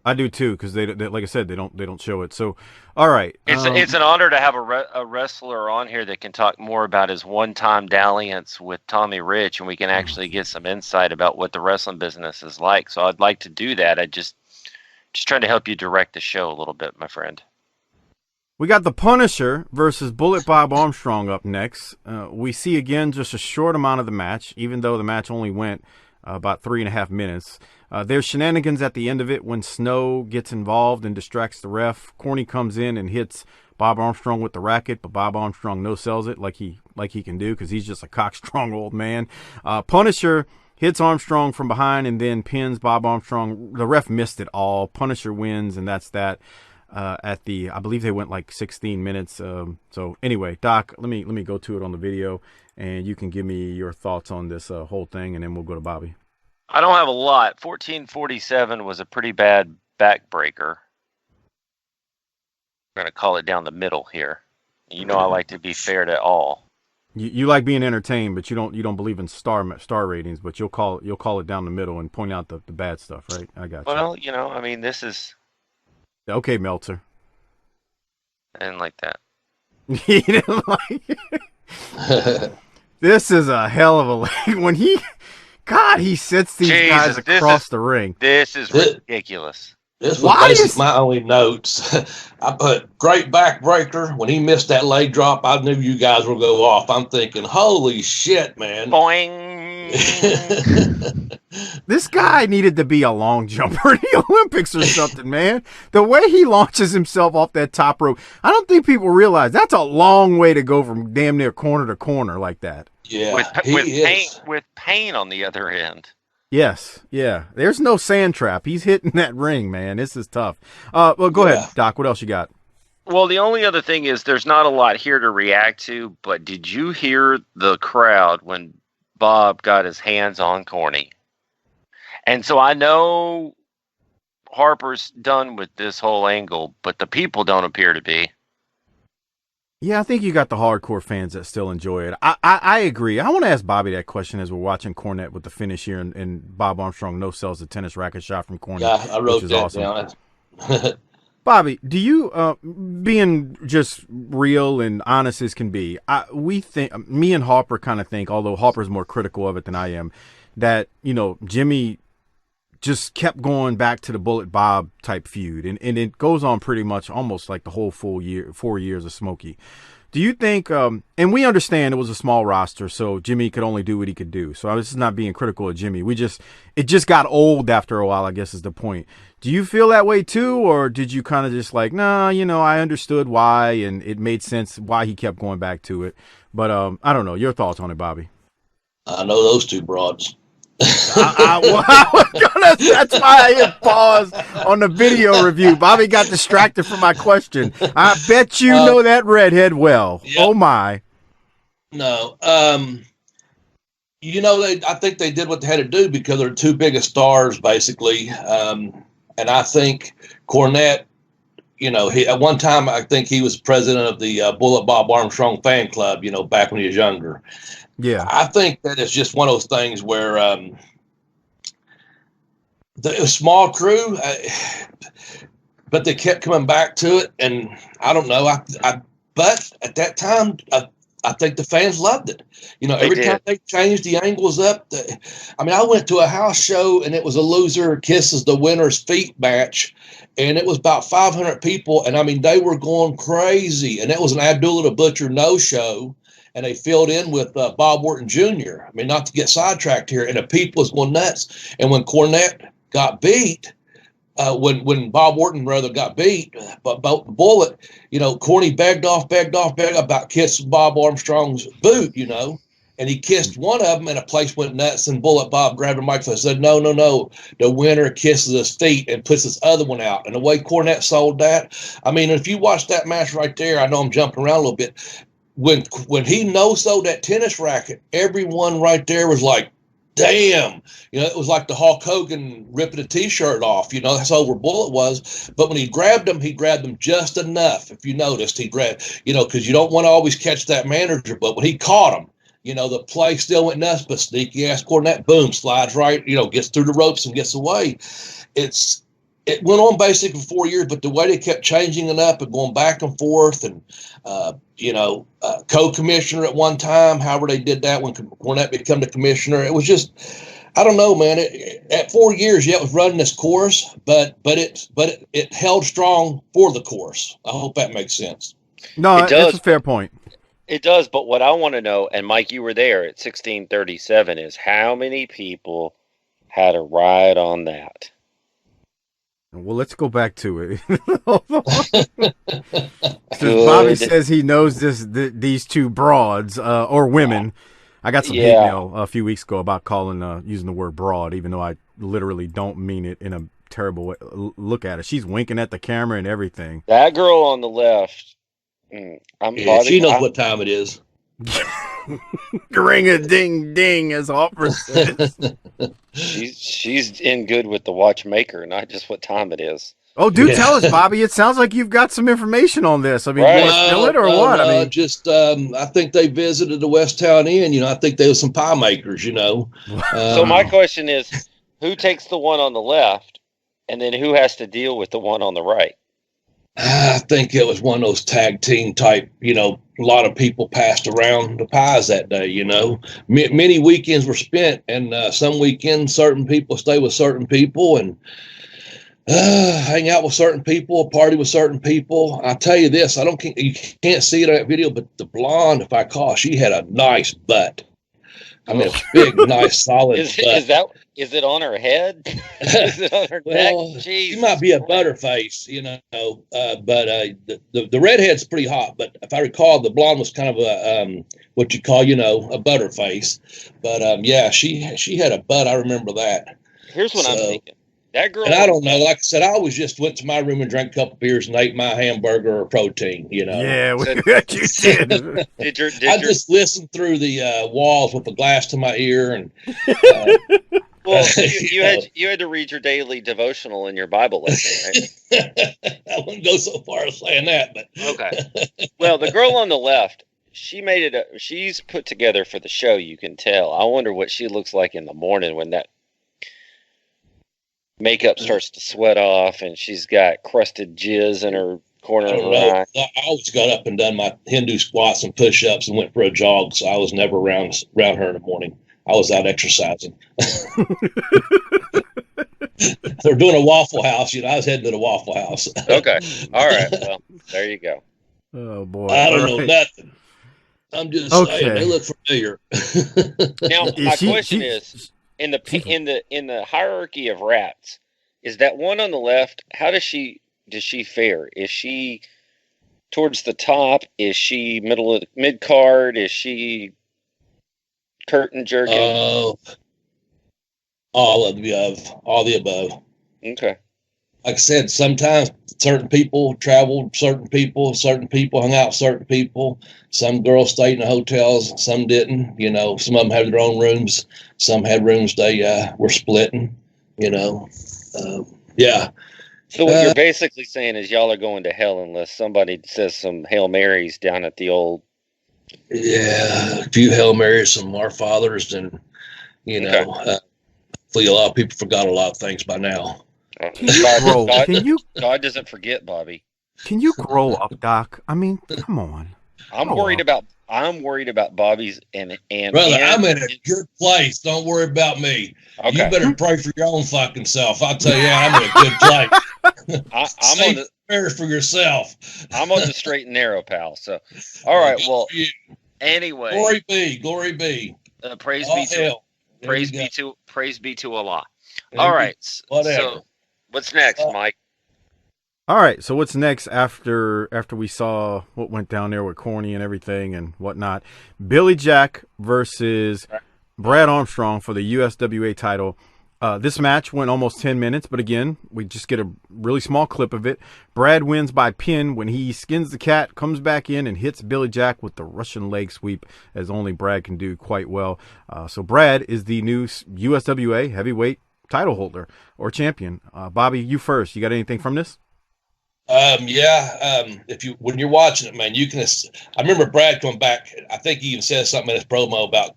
C: I do too because they like I said they don't show it. So, all right,
E: It's an honor to have a wrestler on here that can talk more about his one-time dalliance with Tommy Rich, and we can actually get some insight about what the wrestling business is like. So I'd like to do that. I just trying to help you direct the show a little bit, my friend.
C: we got the Punisher versus Bullet Bob Armstrong up next. We see again just a short amount of the match, even though the match only went about 3.5 minutes. There's shenanigans at the end of it when Snow gets involved and distracts the ref. Corny comes in and hits Bob Armstrong with the racket, but Bob Armstrong no-sells it like he can do because he's just a cock-strong old man. Punisher hits Armstrong from behind and then pins Bob Armstrong. The ref missed it all. Punisher wins, and that's that. I believe they went like 16 minutes. So anyway, Doc, let me go to it on the video, and you can give me your thoughts on this whole thing, and then we'll go to Bobby.
E: I don't have a lot. 1447 was a pretty bad backbreaker. We're going to call it down the middle here. You know I like to be fair to all.
C: You like being entertained, but you don't believe in star ratings, but you'll call it down the middle and point out the bad stuff, right? I got you.
E: Well, I mean, this is...
C: Okay, Meltzer.
E: I didn't like that.
C: He didn't like it. This is a hell of a when he sets these guys across the ring.
E: This is ridiculous.
D: This was basically my only notes. I put great backbreaker. When he missed that leg drop, I knew you guys would go off. I'm thinking, holy shit, man.
E: Boing.
C: This guy needed to be a long jumper in the Olympics or something, man. The way he launches himself off that top rope, I don't think people realize that's a long way to go from damn near corner to corner like that.
D: Yeah,
E: with pain on the other end.
C: Yes, yeah. There's no sand trap. He's hitting that ring, man. This is tough. Well, go ahead, Doc. What else you got?
E: Well, the only other thing is there's not a lot here to react to, but did you hear the crowd when Bob got his hands on Corny? And so I know Harper's done with this whole angle, but the people don't appear to be.
C: Yeah, I think you got the hardcore fans that still enjoy it. I agree. I want to ask Bobby that question as we're watching Cornette with the finish here, and Bob Armstrong no-sells the tennis racket shot from Cornette.
D: Yeah, I wrote that
C: awesome.
D: down.
C: Bobby, do you, being just real and honest as can be, me and Harper kind of think, although Harper's more critical of it than I am, that, Jimmy just kept going back to the Bullet Bob type feud, and it goes on pretty much almost like the whole 4 years of Smoky. Do you think, and we understand it was a small roster, so Jimmy could only do what he could do. So this is not being critical of Jimmy. It just got old after a while, I guess is the point. Do you feel that way too, or did you kind of just like, nah, I understood why, and it made sense why he kept going back to it. But I don't know. Your thoughts on it, Bobby?
D: I know those two broads.
C: That's why I hit pause on the video review. Bobby got distracted from my question. I bet you know that redhead well. Yep. Oh my.
D: No. I think they did what they had to do because they're two biggest stars, basically. And I think Cornette at one time, I think he was president of the Bullet Bob Armstrong fan club, back when he was younger.
C: Yeah.
D: I think that it's just one of those things where the small crew, but they kept coming back to it. And I don't know. But at that time, I think the fans loved it. Every time they changed the angles up. I went to a house show and it was a loser kisses the winner's feet match. And it was about 500 people. And they were going crazy. And it was an Abdullah the Butcher no show. And they filled in with Bob Orton Jr. Not to get sidetracked here. And the people was going nuts. And when Cornette got beat, when Bob Orton rather got beat, but Bullet, Corny begged off about kissing Bob Armstrong's boot, and he kissed one of them and the place went nuts, and Bullet Bob grabbed the microphone and said, no, the winner kisses his feet and puts this other one out. And the way Cornette sold that, if you watch that match right there, I know I'm jumping around a little bit, when he no-sold that tennis racket, everyone right there was like, damn, it was like the Hulk Hogan ripping a T-shirt off. That's how where Bullet was. But when he grabbed him just enough. If you noticed, he grabbed, because you don't want to always catch that manager. But when he caught him, the play still went nuts. But sneaky ass Cornette, boom, slides right, gets through the ropes and gets away. It went on basically for 4 years, but the way they kept changing it up and going back and forth, and co-commissioner at one time, however they did that when Cornette became the commissioner, it was just, I don't know, man. At 4 years, it was running this course, but it held strong for the course. I hope that makes sense.
C: No, that's a fair point.
E: It does, but what I want to know, and Mike, you were there at 1637, is how many people had a ride on that?
C: Well, let's go back to it. Since Bobby says he knows these two broads or women. I got some hate mail a few weeks ago about using the word broad, even though I literally don't mean it in a terrible way. Look at her; she's winking at the camera and everything.
E: That girl on the left,
D: she knows what time it is.
C: Ring a ding ding, as Hopper says.
E: She's in good with the watchmaker, not just what time it is.
C: Oh, tell us, Bobby. It sounds like you've got some information on this. You want to spill it or what?
D: I think they visited the West Town Inn. I think they were some pie makers.
E: So my question is, who takes the one on the left, and then who has to deal with the one on the right?
D: I think it was one of those tag team type, a lot of people passed around the pies that day, Many weekends were spent, and some weekends certain people stay with certain people and hang out with certain people, party with certain people. I'll tell you this, you can't see it on that video, but the blonde, if I call, she had a nice butt. A big, nice, solid butt.
E: Is it on her head? Is it on her neck? Jeez.
D: She might be a butterface, but the redhead's pretty hot. But if I recall, the blonde was kind of a what you call, a butterface. But she had a butt. I remember that.
E: Here's what I'm thinking. That girl.
D: And I don't know. Like I said, I always just went to my room and drank a couple beers and ate my hamburger or protein.
C: Yeah, what you did.
D: I just listened through the walls with a glass to my ear and.
E: Well, you had to read your daily devotional in your Bible lesson, right?
D: I wouldn't go so far as saying that, but
E: okay. Well, the girl on the left, she's put together for the show. You can tell. I wonder what she looks like in the morning when that makeup starts to sweat off and she's got crusted jizz in her corner of her eye.
D: I always got up and done my Hindu squats and push-ups and went for a jog, so I was never around her in the morning. I was out exercising. They're doing a Waffle House. I was heading to the Waffle House.
E: Okay. All right. Well, there you go.
C: Oh, boy.
D: I don't know nothing. I'm just saying, they look familiar.
E: Now, my question is, in the hierarchy of rats, is that one on the left, how does she fare? Is she towards the top? Is she mid card? Is she curtain jerking?
D: All of the above. All the above.
E: Okay.
D: Like I said, sometimes certain people traveled, certain people hung out with certain people. Some girls stayed in the hotels, some didn't. Some of them had their own rooms. Some had rooms they were splitting. Yeah.
E: So what you're basically saying is y'all are going to hell unless somebody says some Hail Marys down at the old.
D: Yeah, a few Hail Marys, some Our Fathers, and hopefully a lot of people forgot a lot of things by now.
E: God doesn't forget, Bobby.
C: Can you grow up, Doc? I mean, come on.
E: I'm worried about Bobby's and
D: brother. I'm in a good place. Don't worry about me. Okay. You better pray for your own fucking self. I'll tell you, I'm in a good place. I'm on the prayer for yourself.
E: I'm on the straight and narrow, pal. So, all right. Well, anyway,
D: glory be.
E: Praise be to Allah. All right.
D: Whatever.
E: So, what's next, Mike?
C: All right, so what's next after we saw what went down there with Corny and everything and whatnot? Billy Jack versus Brad Armstrong for the USWA title. This match went almost 10 minutes, but again, we just get a really small clip of it. Brad wins by pin when he skins the cat, comes back in, and hits Billy Jack with the Russian leg sweep, as only Brad can do quite well. So Brad is the new USWA heavyweight title holder or champion. Bobby, you first. You got anything from this?
D: When you're watching it, man, you can. I remember Brad coming back. I think he even said something in his promo about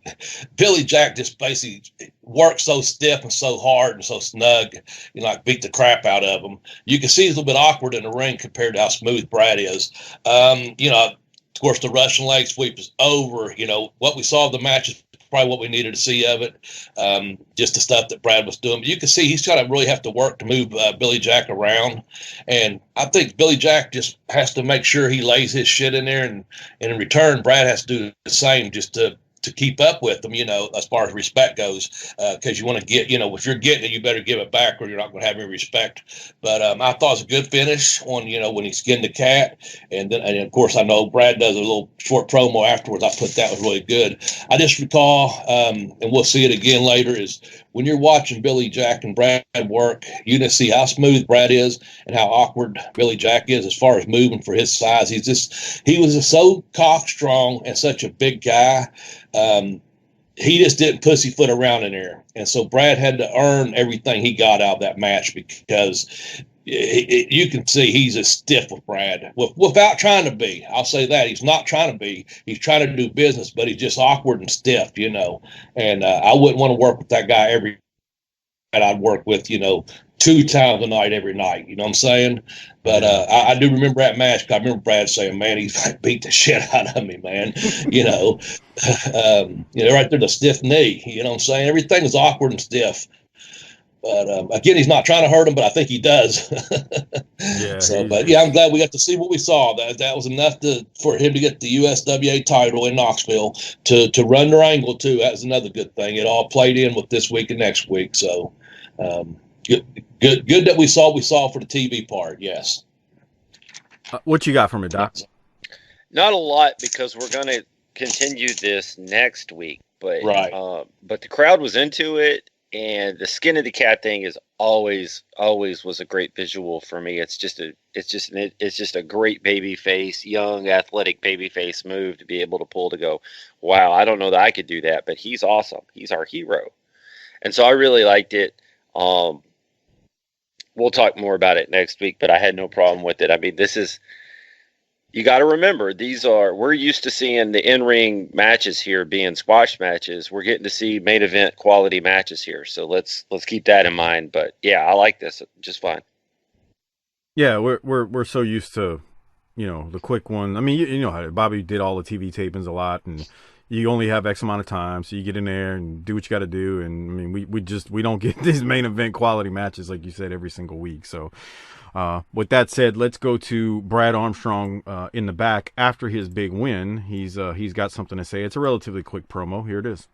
D: Billy Jack just basically worked so stiff and so hard and so snug, like beat the crap out of him. You can see he's a little bit awkward in the ring compared to how smooth Brad is. Of course, the Russian leg sweep is over. What we saw of the match is probably what we needed to see of it. Just the stuff that Brad was doing. But you can see he's got to really have to work to move Billy Jack around. And I think Billy Jack just has to make sure he lays his shit in there. And in return, Brad has to do the same just to keep up with them, as far as respect goes. Because you want to get, if you're getting it, you better give it back or you're not going to have any respect. But I thought it was a good finish on, when he skinned the cat. And of course, I know Brad does a little short promo afterwards. I thought that was really good. I just recall, and we'll see it again later, is when you're watching Billy Jack and Brad work, you can see how smooth Brad is and how awkward Billy Jack is as far as moving for his size. He was just so cock strong and such a big guy. He just didn't pussyfoot around in there. And so Brad had to earn everything he got out of that match because you can see he's as stiff with Brad without trying to be. I'll say that. He's not trying to be. He's trying to do business, but he's just awkward and stiff, And I wouldn't want to work with that guy every night. I'd work with, 2 times a night every night. You know what I'm saying? But I do remember that match. I remember Brad saying, man, he beat the shit out of me, man. Right there, the stiff knee. You know what I'm saying? Everything is awkward and stiff. But again, he's not trying to hurt him, but I think he does. I'm glad we got to see what we saw. That was enough for him to get the USWA title in Knoxville. To run their angle too. That was another good thing. It all played in with this week and next week. So good that we saw for the TV part. Yes.
C: What you got from it, Doc?
E: Not a lot because we're going to continue this next week. But but the crowd was into it. And the skin of the cat thing is always was a great visual for me. It's just a great baby face, young, athletic baby face move to be able to pull to go, wow, I don't know that I could do that, but he's awesome. He's our hero. And so I really liked it. We'll talk more about it next week, but I had no problem with it. I mean, you got to remember, we're used to seeing the in-ring matches here being squash matches. We're getting to see main event quality matches here. So let's keep that in mind. But yeah, I like this just fine.
C: Yeah, we're so used to, the quick one. I mean, you know how Bobby did all the TV tapings a lot, and you only have X amount of time, so you get in there and do what you got to do. And I mean, we don't get these main event quality matches like you said every single week. So. With that said, let's go to Brad Armstrong in the back after his big win. He's got something to say. It's a relatively quick promo. Here it is.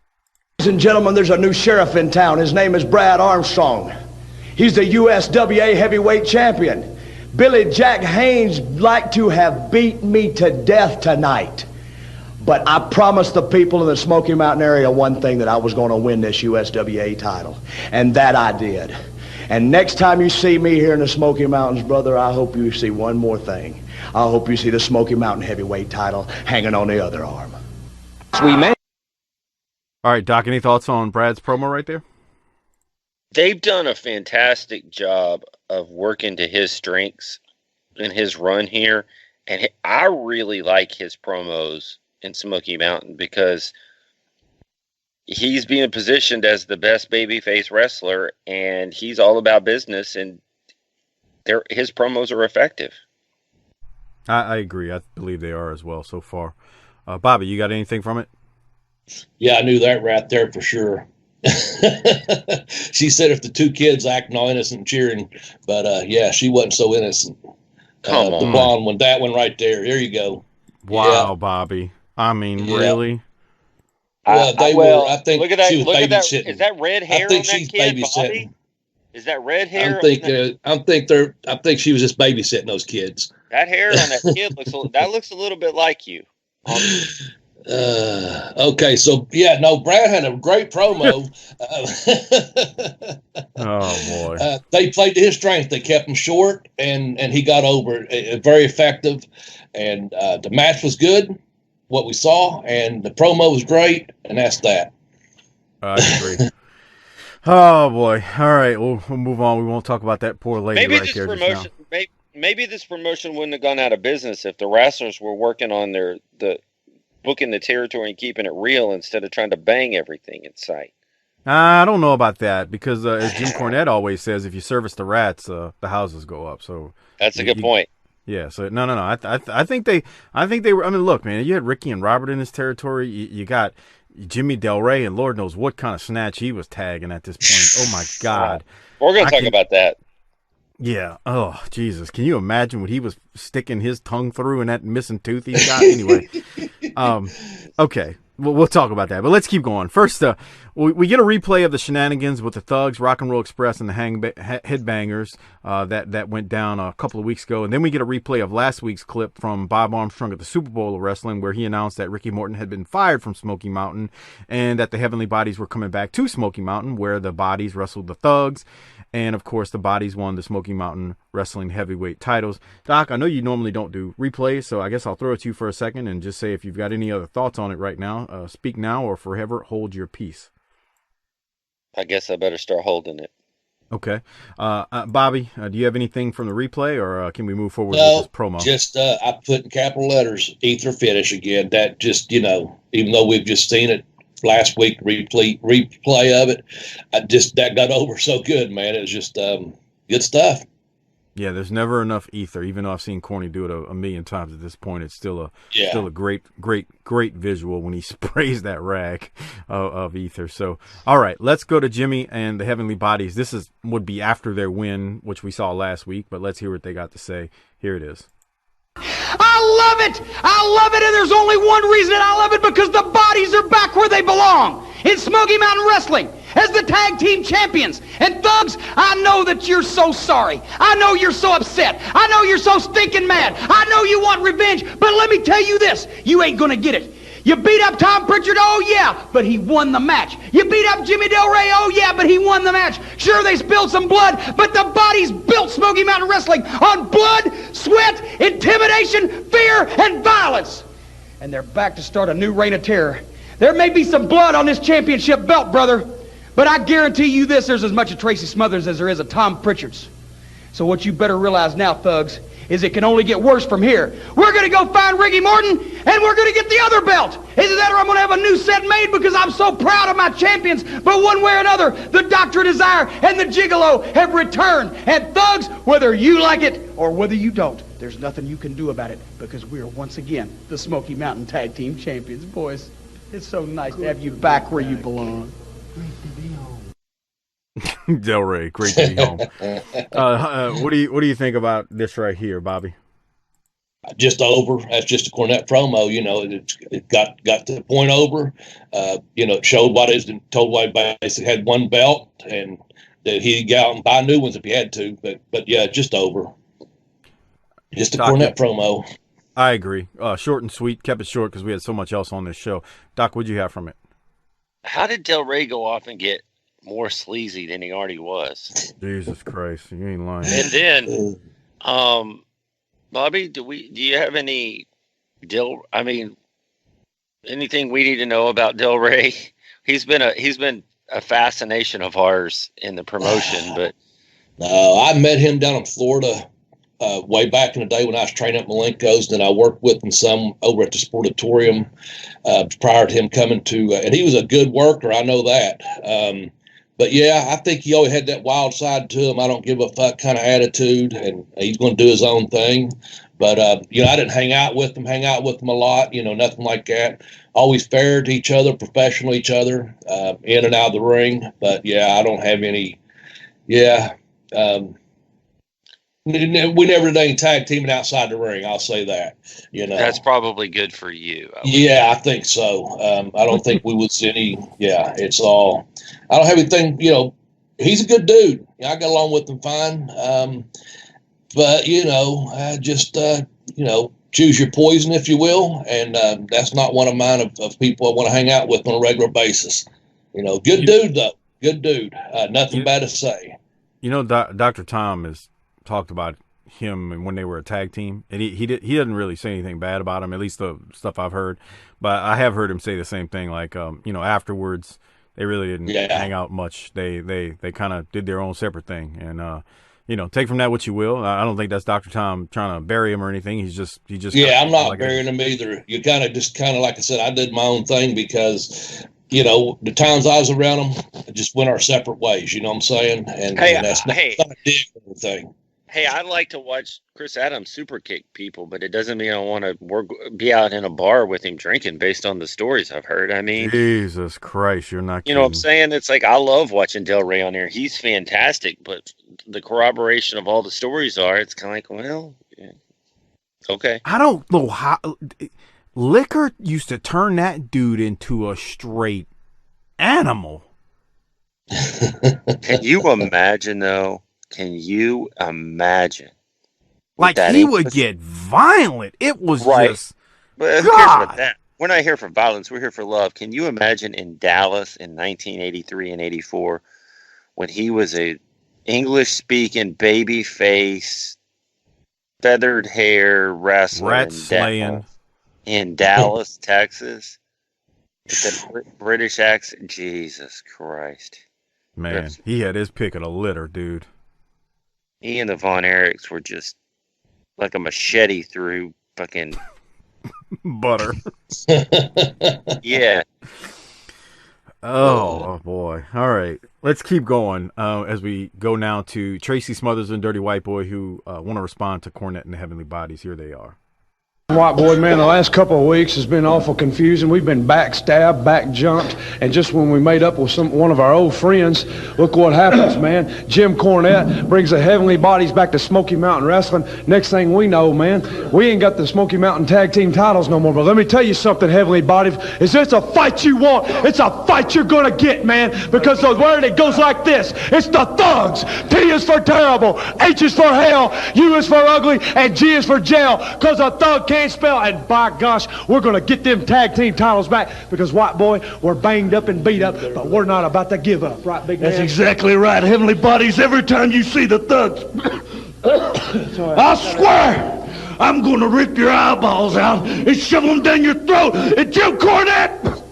F: Ladies and gentlemen, there's a new sheriff in town. His name is Brad Armstrong. He's the USWA heavyweight champion. Billy Jack Haynes like to have beat me to death tonight. But I promised the people in the Smoky Mountain area one thing, that I was going to win this USWA title. And that I did. And next time you see me here in the Smoky Mountains, brother, I hope you see one more thing. I hope you see the Smoky Mountain heavyweight title hanging on the other arm.
C: Sweet man. All right, Doc, any thoughts on Brad's promo right there?
E: they've done a fantastic job of working to his strengths in his run here. And I really like his promos in Smoky Mountain because he's being positioned as the best babyface wrestler, and he's all about business, and his promos are effective.
C: I agree. I believe they are as well so far. Bobby, you got anything from it?
D: Yeah, I knew that right there for sure. She said if the two kids acting all innocent and cheering, but yeah, she wasn't so innocent.
E: Come on.
D: The blonde one, that one right there. Here you go.
C: Wow,
D: Yeah.
C: Bobby. I mean,
D: Yeah.
C: really?
D: Well, I think
E: look at that.
D: she was
E: Look at that.
D: babysitting.
E: Is that red hair
D: I think
E: on that
D: she's
E: kid,
D: babysitting.
E: Bobby? Is that red hair?
D: I think she was just babysitting those kids.
E: That hair on that kid looks a little bit like you.
D: Okay, so yeah, no, Brad had a great promo.
C: Oh boy.
D: They played to his strength. They kept him short, and he got over it. Very effective, and the match was good. What we saw, and the promo was great, and that's that.
C: I agree. Oh boy! All right, we'll move on. We won't talk about that poor lady
E: Maybe
C: right
E: this
C: there
E: promotion.
C: just now.
E: Maybe this promotion wouldn't have gone out of business if the wrestlers were working on the booking the territory and keeping it real instead of trying to bang everything in sight.
C: I don't know about that because, as Jim Cornette always says, if you service the rats, the houses go up. So
E: that's a good point.
C: Yeah. So no. I think they were. I mean, look, man, you had Ricky and Robert in this territory. You got Jimmy Del Rey, and Lord knows what kind of snatch he was tagging at this point. Oh my God.
E: We're gonna talk about that.
C: Yeah. Oh Jesus. Can you imagine what he was sticking his tongue through and that missing tooth he's got? Anyway. Okay. We'll talk about that, but let's keep going. First, we get a replay of the shenanigans with the Thugs, Rock and Roll Express, and the Headbangers that went down a couple of weeks ago, and then we get a replay of last week's clip from Bob Armstrong at the Superbowl of Wrestling, where he announced that Ricky Morton had been fired from Smoky Mountain, and that the Heavenly Bodies were coming back to Smoky Mountain, where the Bodies wrestled the Thugs, and of course the Bodies won the Smoky Mountain Wrestling heavyweight titles. Doc, I know you normally don't do replays, so I guess I'll throw it to you for a second and just say if you've got any other thoughts on it right now. Speak now or forever hold your peace.
E: I guess I better start holding it.
C: Okay. Bobby, do you have anything from the replay, or can we move forward with this promo?
D: Just I put in capital letters, ether finish again. That just, even though we've just seen it last week, replay of it, that got over so good, man. It was just good stuff.
C: Yeah, there's never enough ether. Even though I've seen Corny do it a million times at this point, it's still a great visual when he sprays that rag of ether. So, all right, let's go to Jimmy and the Heavenly Bodies. This would be after their win, which we saw last week, but let's hear what they got to say. Here it is.
F: I love it, and there's only one reason that I love it, because the Bodies are back where they belong, in Smoky Mountain Wrestling, as the tag team champions. And Thugs, I know that you're so sorry. I know you're so upset. I know you're so stinking mad. I know you want revenge, but let me tell you this, you ain't gonna get it. You beat up Tom Pritchard, oh yeah, but he won the match. You beat up Jimmy Del Rey, oh yeah, but he won the match. Sure, they spilled some blood, but the Bodies built Smoky Mountain Wrestling on blood, sweat, intimidation, fear, and violence. And they're back to start a new reign of terror. There may be some blood on this championship belt, brother, but I guarantee you this, there's as much of Tracy Smothers as there is of Tom Pritchard's. So what you better realize now, Thugs, is it can only get worse from here. We're going to go find Ricky Morton, and we're going to get the other belt. Either that or I'm going to have a new set made, because I'm so proud of my champions. But one way or another, the Doctor of Desire and the Gigolo have returned. And Thugs, whether you like it or whether you don't, there's nothing you can do about it, because we are once again the Smoky Mountain Tag Team Champions. Boys, it's so nice to have you back where you belong.
C: Del Rey, great to be home. What do you think about this right here, Bobby?
D: Just over. That's just a Cornette promo. It got the point over. It showed what is told why he basically had one belt, and that he'd go out and buy new ones if he had to. But yeah, just over. Just a Cornette promo.
C: I agree. Short and sweet. Kept it short because we had so much else on this show. Doc, what'd you have from it?
E: How did Del Rey go off and get more sleazy than he already was?
C: Jesus Christ, you ain't lying.
E: And then, Bobby, do you have anything we need to know about Del Rey? He's been a fascination of ours in the promotion, but
D: no, I met him down in Florida way back in the day when I was training at Malenko's, and I worked with him some over at the Sportatorium prior to him coming to, and he was a good worker, I know that. But yeah, I think he always had that wild side to him. I don't give a fuck kind of attitude, and he's going to do his own thing. But, I didn't hang out with him a lot, nothing like that. Always fair to each other, professional each other, in and out of the ring. But yeah, I don't have any, we never did any tag teaming outside the ring. I'll say that,
E: That's probably good for you.
D: I think so. I don't think we would see any, it's all, I don't have anything, he's a good dude. I got along with him fine. But, just, choose your poison, if you will. And that's not one of mine of people I want to hang out with on a regular basis. Good dude, though. Good dude. Nothing bad to say.
C: Dr. Tom has talked about him and when they were a tag team, and he doesn't really say anything bad about him, at least the stuff I've heard. But I have heard him say the same thing, like, afterwards, they really didn't hang out much. They kind of did their own separate thing. And, take from that what you will. I don't think that's Dr. Tom trying to bury him or anything. He just.
D: Yeah, I'm not burying him either. You kind of like I said, I did my own thing because, the times I was around him, just went our separate ways. You know what I'm saying? And that's not a dig or anything.
E: Hey, I like to watch Chris Adams super kick people, but it doesn't mean I want to be out in a bar with him drinking based on the stories I've heard. I mean,
C: Jesus Christ, you're not kidding.
E: You know what I'm saying? It's like, I love watching Del Rey on there. He's fantastic, but the corroboration of all the stories it's kind of like, well, okay.
C: I don't know how liquor used to turn that dude into a straight animal.
E: Can you imagine, though? Can you imagine?
C: Like, he would get violent. It was just.
E: But who cares about that? We're not here for violence. We're here for love. Can you imagine in Dallas in 1983 and 84 when he was a English-speaking baby face, feathered hair wrestler in Dallas, Texas? With the British accent. Jesus Christ.
C: Man, he had his pick of the litter, dude.
E: He and the Von Erichs were just like a machete through fucking
C: butter.
E: Yeah.
C: Oh boy. All right. Let's keep going as we go now to Tracy Smothers and Dirty White Boy, who want to respond to Cornette and the Heavenly Bodies. Here they are.
F: White Boy, man, the last couple of weeks has been awful confusing. We've been backstabbed, back-jumped, and just when we made up with one of our old friends, look what happens, man. Jim Cornette brings the Heavenly Bodies back to Smoky Mountain Wrestling. Next thing we know, man, we ain't got the Smoky Mountain Tag Team titles no more. But let me tell you something, Heavenly Bodies, is it's a fight you want. It's a fight you're going to get, man, because the word, it goes like this. It's the Thugs. T is for terrible, H is for hell, U is for ugly, and G is for jail, because a thug can't spell, and by gosh, we're going to get them tag team titles back because, White Boy, we're banged up and beat up, but we're not about to give up, right, big man?
G: That's exactly right, Heavenly Bodies. Every time you see the Thugs, I swear, I'm going to rip your eyeballs out and shove them down your throat. And Jim Cornette,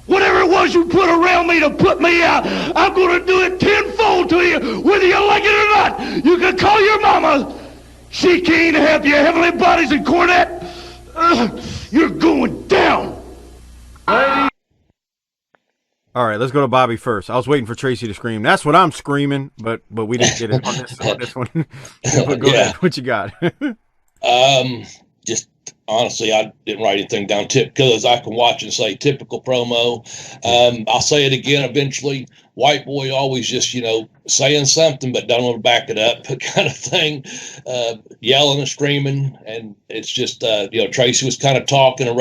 G: whatever it was you put around me to put me out, I'm going to do it tenfold to you, whether you like it or not. You can call your mama. She can't have your Heavenly Bodies and Cornette. You're going down.
C: All right, let's go to Bobby first. I was waiting for Tracy to scream. That's what I'm screaming, but we didn't get it on this one. But go ahead. What you got?
D: Just honestly, I didn't write anything down because I can watch and say typical promo. I'll say it again eventually. White Boy always just, saying something but don't want to back it up kind of thing, yelling and screaming. And it's just, Tracy was kind of talking and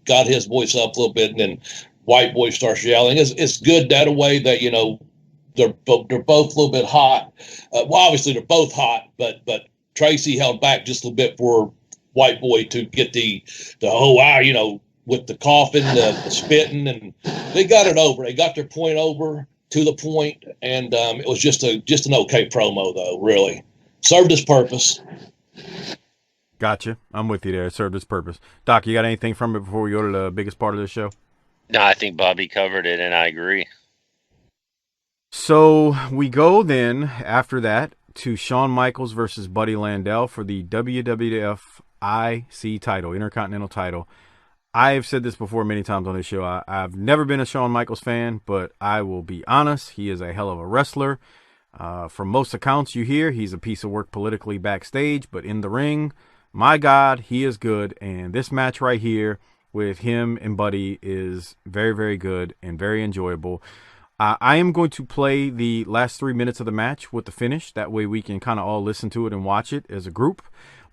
D: got his voice up a little bit, and then White Boy starts yelling. It's good that way that, they're both a little bit hot. Well, obviously they're both hot, but Tracy held back just a little bit for White Boy to get the with the coughing, the spitting, and they got it over. They got their point over to the point, and it was just an okay promo, though. Really served its purpose.
C: Gotcha. I'm with you there. It served its purpose. Doc, you got anything from it before we go to the biggest part of the show?
E: No, I think Bobby covered it, and I agree.
C: So we go then after that to Shawn Michaels versus Buddy Landel for the WWF IC title, Intercontinental title. I have said this before many times on this show. I've never been a Shawn Michaels fan, but I will be honest. He is a hell of a wrestler. From most accounts you hear, he's a piece of work politically backstage, but in the ring, my God, he is good. And this match right here with him and Buddy is very, very good and very enjoyable. I am going to play the last 3 minutes of the match with the finish. That way we can kind of all listen to it and watch it as a group.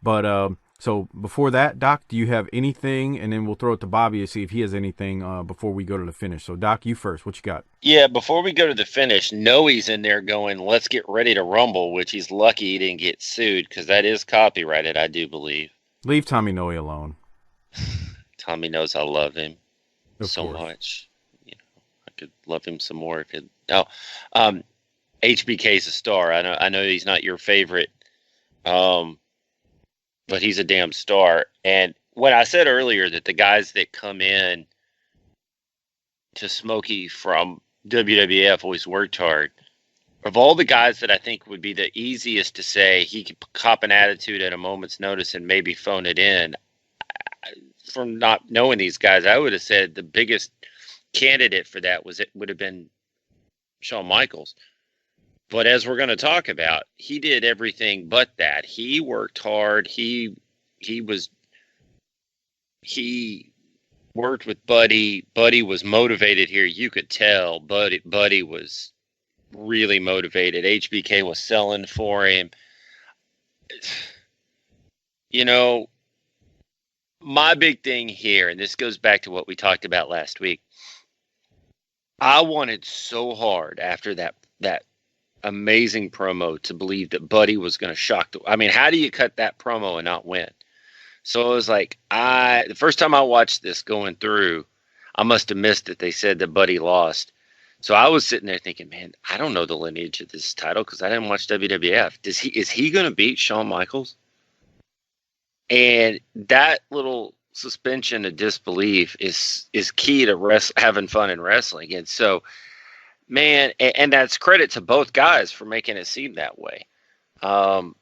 C: But so before that, Doc, do you have anything? And then we'll throw it to Bobby to see if he has anything before we go to the finish. So, Doc, you first. What you got?
E: Yeah, before we go to the finish, Noe's in there going, let's get ready to rumble, which he's lucky he didn't get sued because that is copyrighted, I do believe.
C: Leave Tommy Noe alone.
E: Tommy knows I love him so
C: course.
E: much. I could love him some more. HBK's a star. I know he's not your favorite, but he's a damn star. And when I said earlier that the guys that come in to Smoky from WWF always worked hard, of all the guys that I think would be the easiest to say he could cop an attitude at a moment's notice and maybe phone it in, from not knowing these guys, I would have said the biggest candidate for that would have been Shawn Michaels. But as we're going to talk about, he did everything but that. He worked hard. He worked with Buddy. Buddy was motivated here. You could tell Buddy was really motivated. HBK was selling for him. My big thing here, and this goes back to what we talked about last week, I wanted so hard after that amazing promo to believe that Buddy was going to shock how do you cut that promo and not win? So it was like, the first time I watched this going through, I must have missed that they said that Buddy lost. So I was sitting there thinking, man, I don't know the lineage of this title because I didn't watch WWF. Is he going to beat Shawn Michaels? And that little suspension of disbelief is key to having fun in wrestling. And so, man, and that's credit to both guys for making it seem that way. I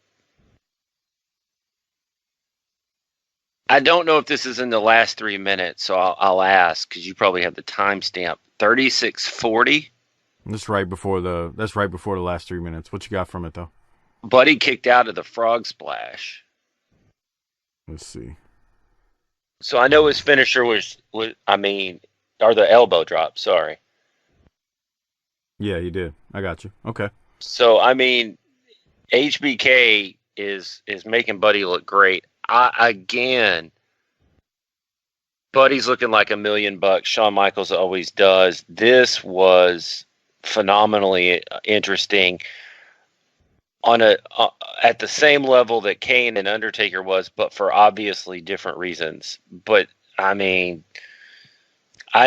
E: don't know if this is in the last 3 minutes, so I'll ask because you probably have the timestamp. 36:40.
C: That's right before the last 3 minutes. What you got from it though?
E: Buddy kicked out of the frog splash.
C: Let's see.
E: So I know his finisher was or the elbow drop. Sorry.
C: Yeah, you did. I got you. Okay.
E: So HBK is making Buddy look great. Buddy's looking like $1 million. Shawn Michaels always does. This was phenomenally interesting at the same level that Kane and Undertaker was, but for obviously different reasons. But I'm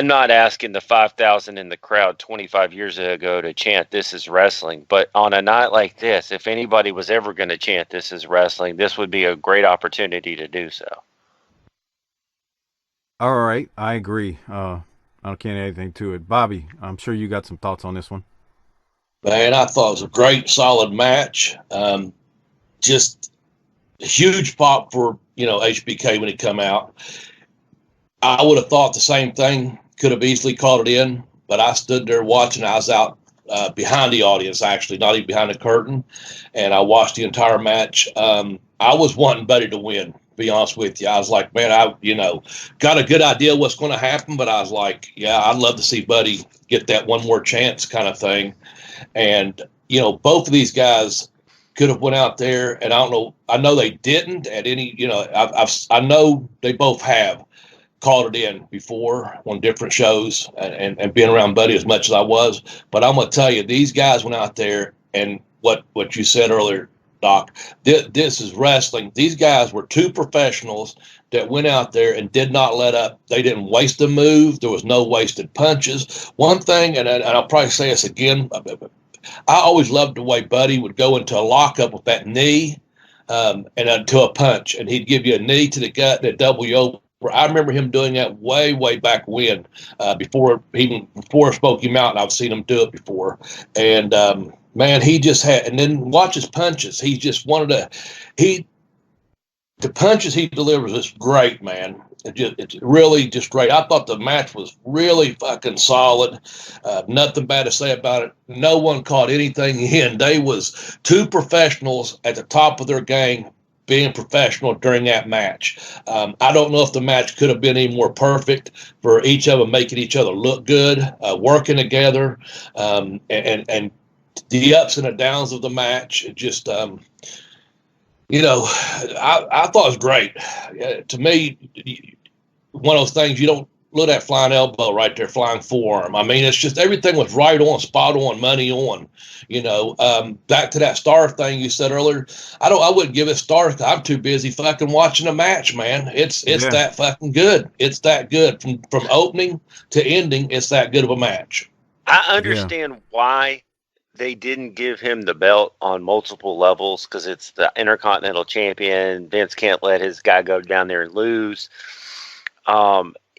E: not asking the 5,000 in the crowd 25 years ago to chant "This is wrestling," but on a night like this, if anybody was ever going to chant "This is wrestling," this would be a great opportunity to do so.
C: All right, I agree. I can't add anything to it. Bobby, I'm sure you got some thoughts on this one.
D: Man, I thought it was a great, solid match. Just a huge pop for, HBK when he come out. I would have thought the same thing, could have easily called it in, but I stood there watching. I was out behind the audience, actually, not even behind the curtain, and I watched the entire match. I was wanting Buddy to win, to be honest with you. I was like, man, got a good idea what's going to happen, but I was like, yeah, I'd love to see Buddy get that one more chance kind of thing. And, both of these guys could have went out there, and I know they didn't at any, I know they both have called it in before on different shows and being around Buddy as much as I was. But I'm going to tell you, these guys went out there, and what you said earlier, Doc, this is wrestling. These guys were two professionals that went out there and did not let up. They didn't waste a move. There was no wasted punches. One thing, and I'll probably say this again, I always loved the way Buddy would go into a lockup with that knee and to a punch, and he'd give you a knee to the gut and double you over I remember him doing that way back when, before Smoky Mountain. I've seen him do it before, and man, he just had. And then watch his punches. He just wanted to. The punches he delivers is great, man. It's really just great. I thought the match was really fucking solid. Nothing bad to say about it. No one caught anything in. They was two professionals at the top of their game being professional during that match. I don't know if the match could have been any more perfect for each of them making each other look good, working together, and the ups and the downs of the match. It just, I thought it was great. To me, one of those things, you don't look at flying elbow right there, flying forearm. I mean, it's just everything was right on, spot on, money on. Back to that star thing you said earlier. I wouldn't give it stars. I'm too busy fucking watching a match, man. It's that fucking good. It's that good from opening to ending. It's that good of a match.
E: I understand why they didn't give him the belt on multiple levels, because it's the Intercontinental Champion. Vince can't let his guy go down there and lose.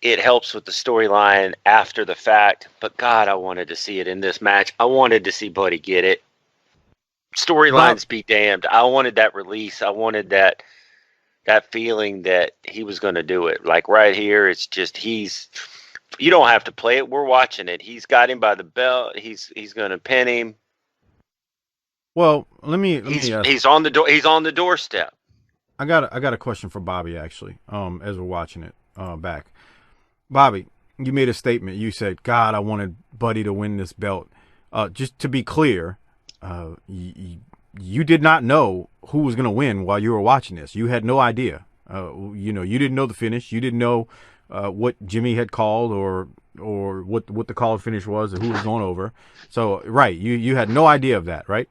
E: It helps with the storyline after the fact, but God, I wanted to see it in this match. I wanted to see Buddy get it. Storylines be damned. I wanted that release. I wanted that feeling that he was going to do it. Like right here, it's just you don't have to play it. We're watching it. He's got him by the belt. He's going to pin him.
C: Well, let me ask.
E: He's on the door. He's on the doorstep.
C: I got a question for Bobby, actually. As we're watching it back, Bobby, you made a statement. You said, "God, I wanted Buddy to win this belt." Just to be clear, you did not know who was going to win while you were watching this. You had no idea. You didn't know the finish. You didn't know what Jimmy had called or what the called finish was or who was going over. So, right, you had no idea of that, right?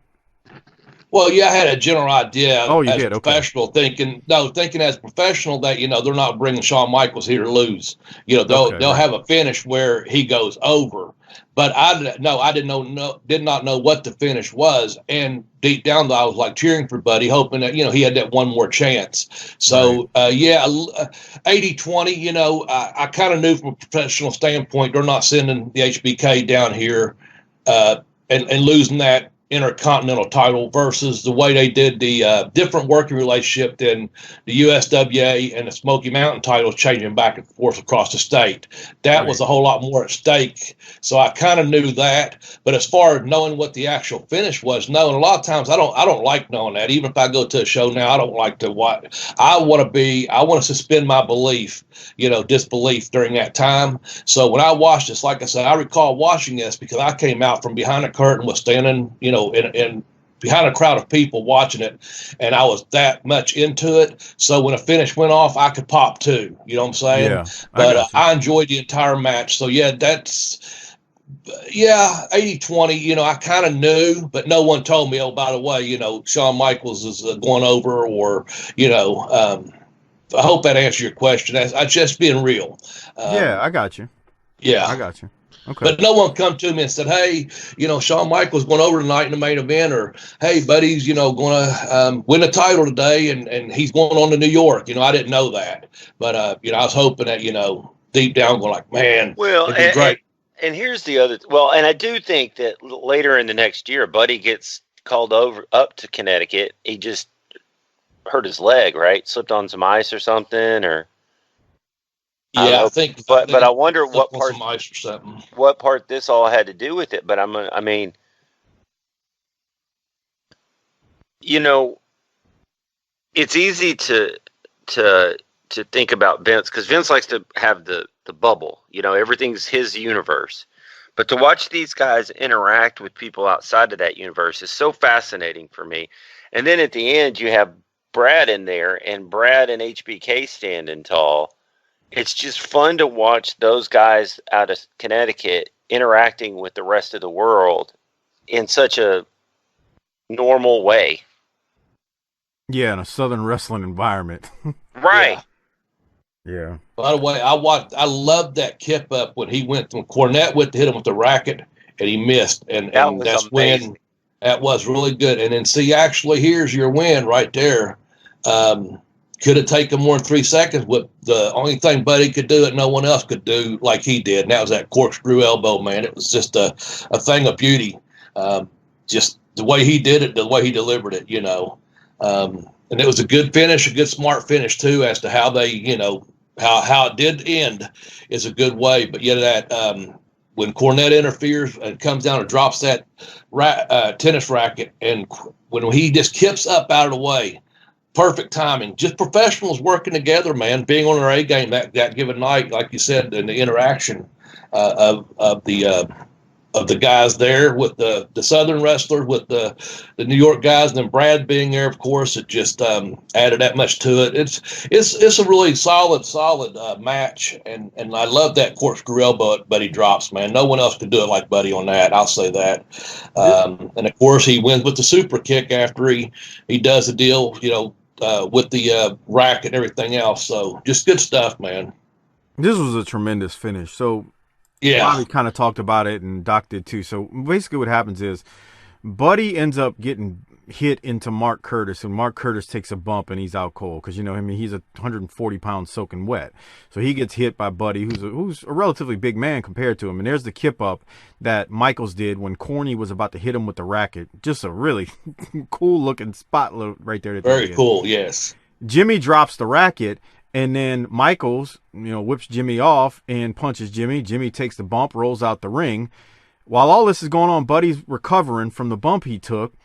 D: Well, yeah, I had a general idea.
C: Oh, you
D: as
C: did?
D: A professional,
C: okay.
D: Thinking as a professional that they're not bringing Shawn Michaels here to lose. They'll have a finish where he goes over. But I did not know what the finish was, and deep down though, I was like cheering for Buddy, hoping that he had that one more chance. So right. 80-20. I kind of knew from a professional standpoint they're not sending the HBK down here and losing that Intercontinental title versus the way they did the different working relationship than the USWA and the Smoky Mountain titles changing back and forth across the state. That was a whole lot more at stake. So I kind of knew that. But as far as knowing what the actual finish was, no. And a lot of times I don't like knowing that. Even if I go to a show now, I don't like to watch. I want to suspend my disbelief during that time. So when I watched this, like I said, I recall watching this because I came out from behind the curtain, was standing, and behind a crowd of people watching it, and I was that much into it. So when a finish went off, I could pop too. You know what I'm saying? Yeah, but I enjoyed the entire match. So that's 80-20. I kind of knew, but no one told me. Oh, by the way, Shawn Michaels is going over, or I hope that answers your question. I'm just being real.
C: Yeah, I got you.
D: Yeah,
C: I got you. Okay.
D: But no one come to me and said, "Hey, Shawn Michaels going over tonight in the main event," or "Hey, buddy's going to win a title today, and he's going on to New York." I didn't know that, but I was hoping that deep down going like, "Man, it'd be great."
E: And here's the other. Well, and I do think that later in the next year, Buddy gets called up to Connecticut. He just hurt his leg, right? Slipped on some ice or something, or.
D: Yeah, I think.
E: But I wonder what part.
D: Some ice or something.
E: What part this all had to do with it? But I mean, it's easy to think about Vince, because Vince likes to have the bubble. Everything's his universe. But to watch these guys interact with people outside of that universe is so fascinating for me. And then at the end, you have Brad in there, and Brad and HBK standing tall. It's just fun to watch those guys out of Connecticut interacting with the rest of the world in such a normal way.
C: Yeah, in a Southern wrestling environment.
E: Right.
C: Yeah.
D: By the way, I loved that kip up when he went from Cornette to hit him with the racket and he missed. And that's amazing. When that was really good. And then see, actually, here's your win right there. could have taken more than 3 seconds. What the only thing Buddy could do that no one else could do like he did, and that was that corkscrew elbow, man. It was just a thing of beauty. Just the way he did it, the way he delivered it, you know. And it was a good finish, a good smart finish too, as to how they, you know, how it did end is a good way. But yet that when Cornette interferes and comes down and drops that tennis racket, and when he just kips up out of the way, perfect timing. Just professionals working together, man, being on their A game that given night, like you said, and the interaction of the guys there with the Southern wrestlers, with the New York guys, and then Brad being there, of course, it just added that much to it. It's a really solid match, and I love that corkscrew elbow Buddy drops, man. No one else could do it like Buddy on that. I'll say that. And of course, he wins with the super kick after he does the deal, you know, with the rack and everything else. So just good stuff, man.
C: This was a tremendous finish. So
D: yeah,
C: Bobby kind of talked about it, and Doc did too. So basically what happens is Buddy ends up getting hit into Mark Curtis, and Mark Curtis takes a bump and he's out cold because, you know, I mean, he's a 140-pound soaking wet. So he gets hit by Buddy, who's a relatively big man compared to him. And there's the kip up that Michaels did when Corny was about to hit him with the racket. Just a really cool looking spot right there.
D: Very cool, yes.
C: Jimmy drops the racket, and then Michaels, you know, whips Jimmy off and punches Jimmy. Jimmy takes the bump, rolls out the ring. While all this is going on, Buddy's recovering from the bump he took.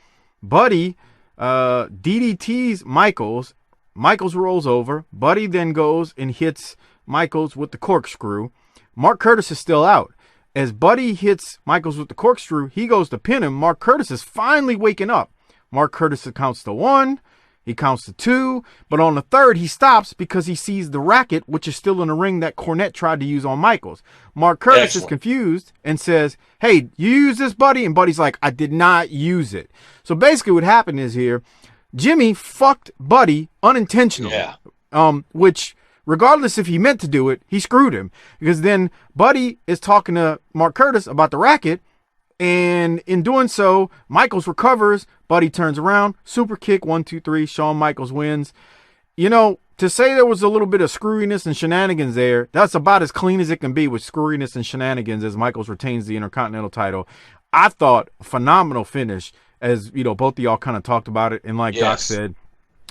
C: Buddy DDTs Michaels. Michaels rolls over. Buddy then goes and hits Michaels with the corkscrew. Mark Curtis is still out. As Buddy hits Michaels with the corkscrew, he goes to pin him. Mark Curtis is finally waking up. Mark Curtis counts to 1. He counts to 2, but on the 3rd, he stops because he sees the racket, which is still in the ring that Cornette tried to use on Michaels. Mark Curtis is confused and says, "Hey, you use this, Buddy?" And Buddy's like, "I did not use it." So basically what happened is here, Jimmy fucked Buddy unintentionally.
D: Yeah.
C: Which, regardless if he meant to do it, he screwed him. Because then Buddy is talking to Mark Curtis about the racket, and in doing so, Michaels recovers. Buddy turns around, super kick, 1, 2, 3. Shawn Michaels wins. You know, to say there was a little bit of screwiness and shenanigans there, that's about as clean as it can be with screwiness and shenanigans as Michaels retains the Intercontinental title. I thought phenomenal finish, as you know, both of y'all kind of talked about it. And like Doc said,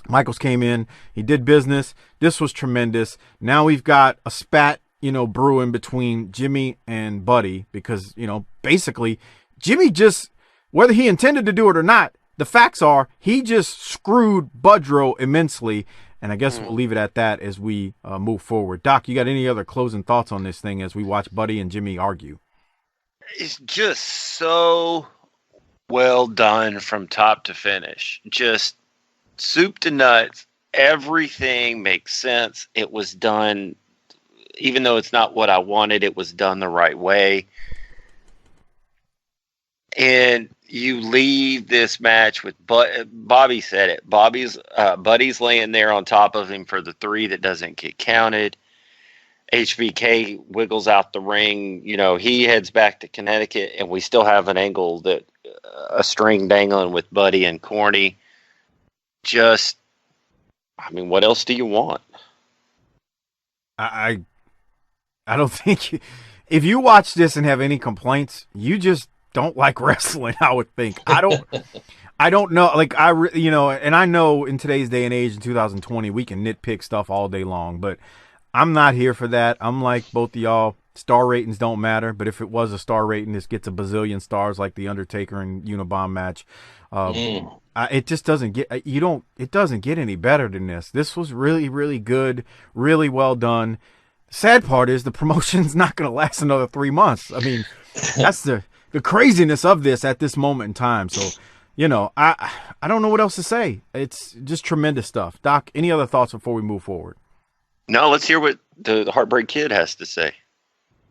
C: Michaels came in, he did business. This was tremendous. Now we've got a spat, you know, brewing between Jimmy and Buddy because, you know, basically Jimmy just, whether he intended to do it or not, the facts are he just screwed Budrow immensely, and I guess we'll leave it at that as we move forward. Doc, you got any other closing thoughts on this thing as we watch Buddy and Jimmy argue?
E: It's just so well done from top to finish. Just soup to nuts. Everything makes sense. It was done, even though it's not what I wanted, it was done the right way. And you leave this match with Bobby said it. Buddy's laying there on top of him for the 3 that doesn't get counted. HBK wiggles out the ring. You know, he heads back to Connecticut, and we still have an angle that a string dangling with Buddy and Corny. Just, I mean, what else do you want?
C: I don't think if you watch this and have any complaints, you just don't like wrestling. I would think. I don't know. Like you know, and I know in today's day and age in 2020, we can nitpick stuff all day long, but I'm not here for that. I'm like both of y'all. Star ratings don't matter, but if it was a star rating, this gets a bazillion stars like the Undertaker and Unabomb match. It just doesn't get. It doesn't get any better than this. This was really, really good, really well done. Sad part is the promotion's not going to last another 3 months. I mean, that's the craziness of this at this moment in time. So, you know, I don't know what else to say. It's just tremendous stuff. Doc, any other thoughts before we move forward?
E: No, let's hear what the Heartbreak Kid has to say.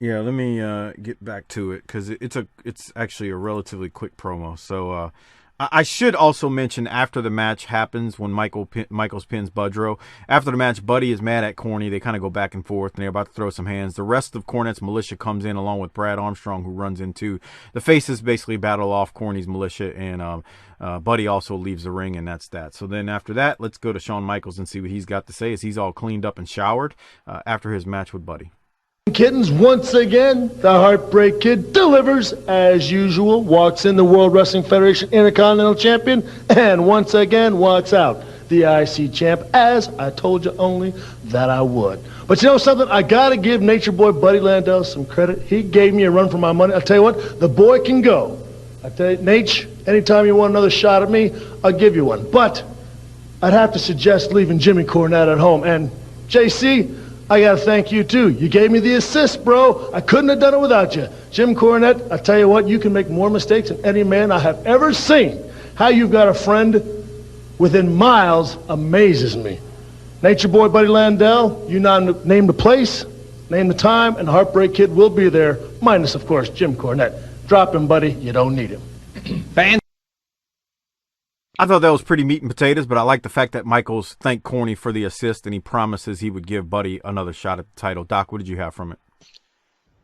C: Yeah, let me get back to it because it's actually a relatively quick promo. So I should also mention after the match happens, when Michaels pins Budrow, after the match, Buddy is mad at Corny. They kind of go back and forth, and they're about to throw some hands. The rest of Cornette's militia comes in along with Brad Armstrong, who runs in too. The faces basically battle off Corny's militia, and Buddy also leaves the ring, and that's that. So then after that, let's go to Shawn Michaels and see what he's got to say as he's all cleaned up and showered after his match with Buddy.
F: Kittens, once again, the Heartbreak Kid delivers as usual, walks in the World Wrestling Federation Intercontinental Champion, and once again walks out the IC Champ, as I told you only that I would. But you know something? I got to give Nature Boy Buddy Landel some credit. He gave me a run for my money. I'll tell you what, the boy can go. I tell you, Nate, anytime you want another shot at me, I'll give you one. But I'd have to suggest leaving Jimmy Cornette at home. And JC, I got to thank you, too. You gave me the assist, bro. I couldn't have done it without you. Jim Cornette, I tell you what, you can make more mistakes than any man I have ever seen. How you've got a friend within miles amazes me. Nature Boy Buddy Landel, you name the place, name the time, and the Heartbreak Kid will be there, minus, of course, Jim Cornette. Drop him, buddy. You don't need him.
H: Fans.
C: I thought that was pretty meat and potatoes, but I like the fact that Michaels thanked Corny for the assist, and he promises he would give Buddy another shot at the title. Doc, what did you have from it?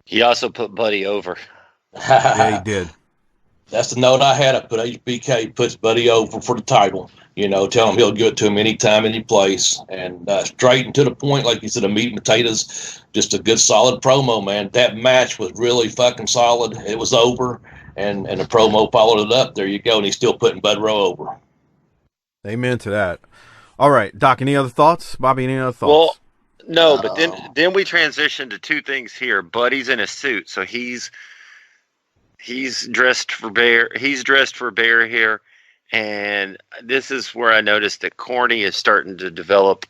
E: He also put Buddy over.
C: Yeah, he did.
D: That's the note I had. I put HBK puts Buddy over for the title. You know, tell him he'll give it to him anytime, any place. And straight and to the point, like you said, the meat and potatoes, just a good, solid promo, man. That match was really fucking solid. It was over, and the promo followed it up. There you go, and he's still putting Budrow over.
C: Amen to that. All right, Doc, any other thoughts? Bobby, any other thoughts?
E: Well, no, but then we transition to two things here. Buddy's in a suit, so he's dressed for bear. He's dressed for bear here, and this is where I noticed that Corny is starting to develop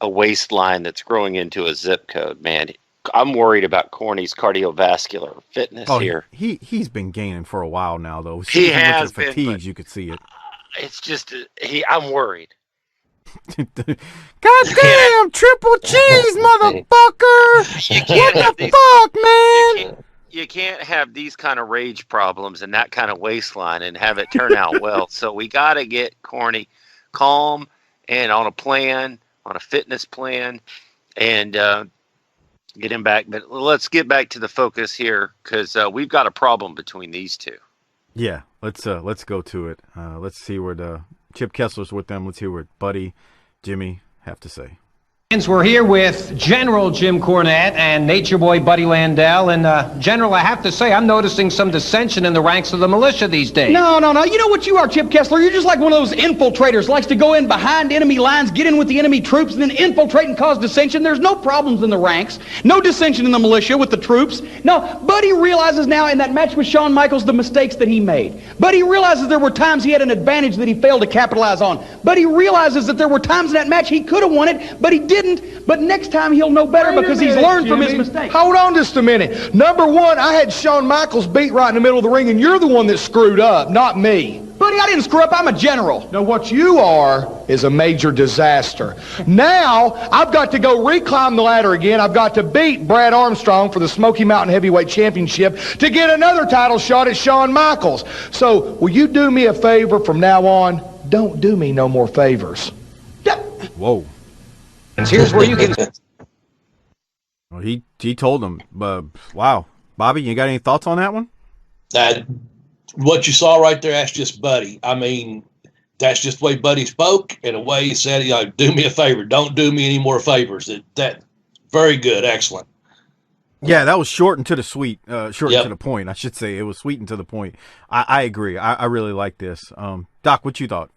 E: a waistline that's growing into a zip code. Man, I'm worried about Corny's cardiovascular fitness here.
C: He's been gaining for a while now, though.
E: He has been.
C: Fatigues, you could see it.
E: It's just I'm worried.
C: Goddamn, triple cheese, motherfucker! What the fuck, man?
E: You can't have these kind of rage problems and that kind of waistline and have it turn out well. So we got to get Corny calm and on a plan, on a fitness plan, and get him back. But let's get back to the focus here, because we've got a problem between these two.
C: Yeah, let's go to it. Let's see where the Chip Kessler's with them. Let's hear what Buddy, Jimmy have to say.
H: We're here with General Jim Cornette and Nature Boy Buddy Landel. And, General, I have to say, I'm noticing some dissension in the ranks of the militia these days.
I: No. You know what you are, Chip Kessler? You're just like one of those infiltrators, likes to go in behind enemy lines, get in with the enemy troops, and then infiltrate and cause dissension. There's no problems in the ranks, no dissension in the militia with the troops. No, Buddy realizes now in that match with Shawn Michaels the mistakes that he made. Buddy realizes there were times he had an advantage that he failed to capitalize on. Buddy realizes that there were times in that match he could have won it, but he didn't. But next time he'll know better because he's learned from his mistakes.
G: Hold on just a minute. Number one, I had Shawn Michaels beat right in the middle of the ring, and you're the one that screwed up, not me.
I: Buddy, I didn't screw up. I'm a general.
G: No, what you are is a major disaster. Now, I've got to go reclimb the ladder again. I've got to beat Brad Armstrong for the Smoky Mountain Heavyweight Championship to get another title shot at Shawn Michaels. So, will you do me a favor from now on? Don't do me no more favors.
C: Whoa.
H: Here's where you can...
C: Well, he told him. Wow. Bobby, you got any thoughts on that one?
D: What you saw right there, that's just Buddy. I mean, that's just the way Buddy spoke and the way he said, do me a favor. Don't do me any more favors. That very good. Excellent.
C: Yeah, that was short and to the sweet. And to the point, I should say. It was sweet and to the point. I agree. I really like this. Doc, what you thought?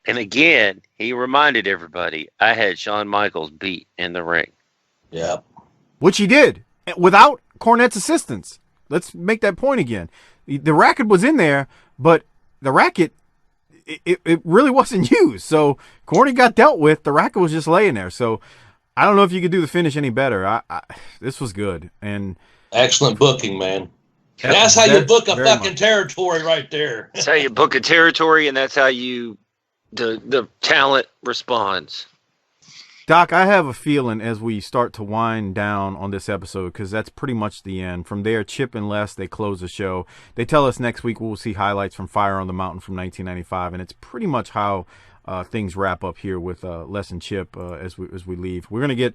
E: And again, he reminded everybody, I had Shawn Michaels beat in the ring.
D: Yeah.
C: Which he did, without Cornette's assistance. Let's make that point again. The racket was in there, but the racket, it really wasn't used. So Corny got dealt with. The racket was just laying there. So I don't know if you could do the finish any better. This was good. And
D: excellent booking, man. That's how you book a fucking territory right there.
E: That's how you book a territory, and that's how you... The talent responds.
C: Doc, I have a feeling as we start to wind down on this episode, because that's pretty much the end. From there, Chip and Les, they close the show. They tell us next week we'll see highlights from Fire on the Mountain from 1995, and it's pretty much how things wrap up here with Les and Chip as we leave. We're gonna get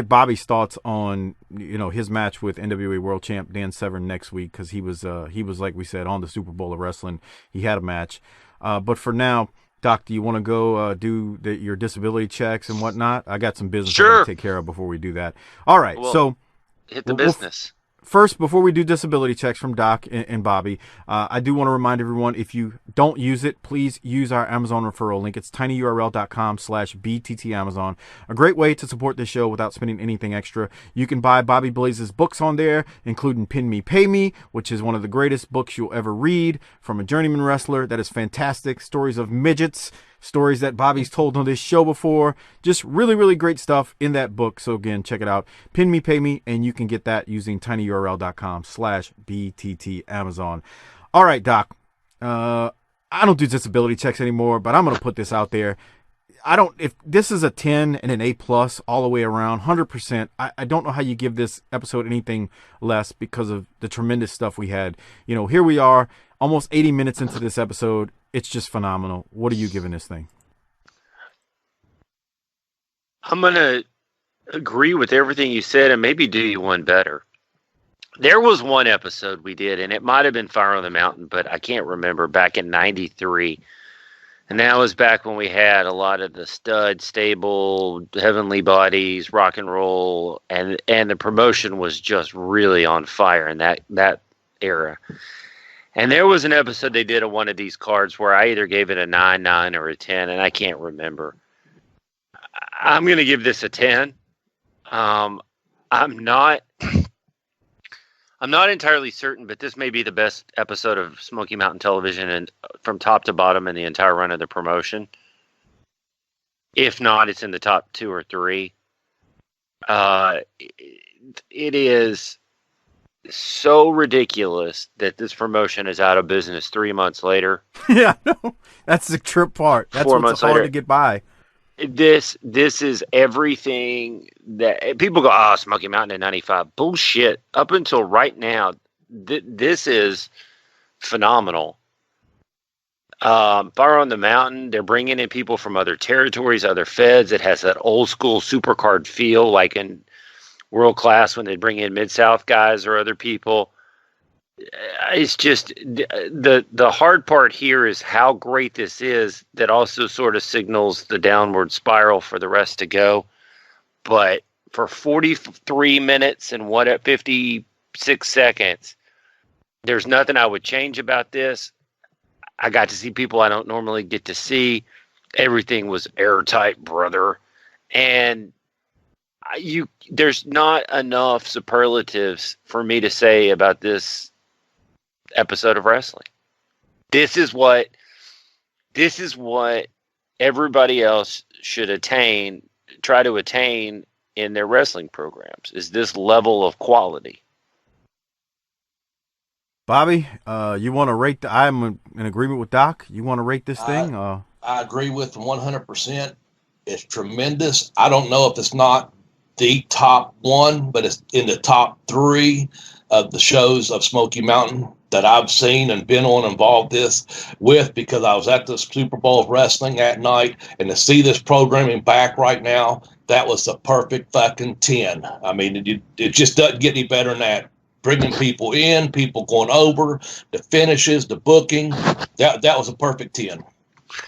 C: Bobby's thoughts on his match with NWA World Champ Dan Severn next week, because he was like we said on the Super Bowl of Wrestling. He had a match, but for now. Doc, do you want to go do your disability checks and whatnot? I got some business I gotta take care of before we do that. All right, so
E: hit the business.
C: First, before we do disability checks from Doc and Bobby, I do want to remind everyone, if you don't use it, please use our Amazon referral link. It's tinyurl.com/BTTAmazon. A great way to support this show without spending anything extra. You can buy Bobby Blaze's books on there, including Pin Me, Pay Me, which is one of the greatest books you'll ever read from a journeyman wrestler. That is fantastic. Stories of midgets. Stories that Bobby's told on this show before. Just really, really great stuff in that book. So again, check it out. Pin Me, Pay Me, and you can get that using tinyurl.com/BTTAmazon. All right, Doc. I don't do disability checks anymore, but I'm going to put this out there. If this is a 10 and an A+ all the way around, 100%, I don't know how you give this episode anything less because of the tremendous stuff we had. Here we are, almost 80 minutes into this episode. It's just phenomenal. What are you giving this thing?
E: I'm going to agree with everything you said and maybe do you one better. There was one episode we did, and it might have been Fire on the Mountain, but I can't remember, back in 93. And that was back when we had a lot of the stud, stable, heavenly bodies, rock and roll, and the promotion was just really on fire in that era. And there was an episode they did of one of these cards where I either gave it a 9 or a 10, and I can't remember. I'm going to give this a 10. I'm not entirely certain, but this may be the best episode of Smoky Mountain Television and from top to bottom in the entire run of the promotion. If not, it's in the top 2 or 3. It is so ridiculous that this promotion is out of business 3 months later.
C: Yeah, no, that's the trip part. That's
E: 4
C: what's
E: months
C: hard
E: later
C: to get by.
E: This is everything that people go, Smoky Mountain in 95. Bullshit. Up until right now, this is phenomenal. Fire on the Mountain, they're bringing in people from other territories, other feds. It has that old school supercard feel, like in World Class when they bring in Mid-South guys or other people. It's just the hard part here is how great this is, that also sort of signals the downward spiral for the rest to go. But for 43 minutes and 56 seconds, there's nothing I would change about this. I got to see people I don't normally get to see. Everything was airtight, brother. And there's not enough superlatives for me to say about this episode of wrestling. This is what everybody else should try to attain in their wrestling programs, is this level of quality.
C: Bobby, you want to rate I'm in agreement with Doc. You want to rate this thing?
D: I agree with 100%. It's tremendous. I don't know if it's not the top one, but it's in the top 3 of the shows of Smoky Mountain that I've seen and been on involved with, because I was at the Super Bowl of Wrestling that night, and to see this programming back right now, that was the perfect fucking 10. I mean, it just doesn't get any better than that. Bringing people in, people going over, the finishes, the booking, that was a perfect 10.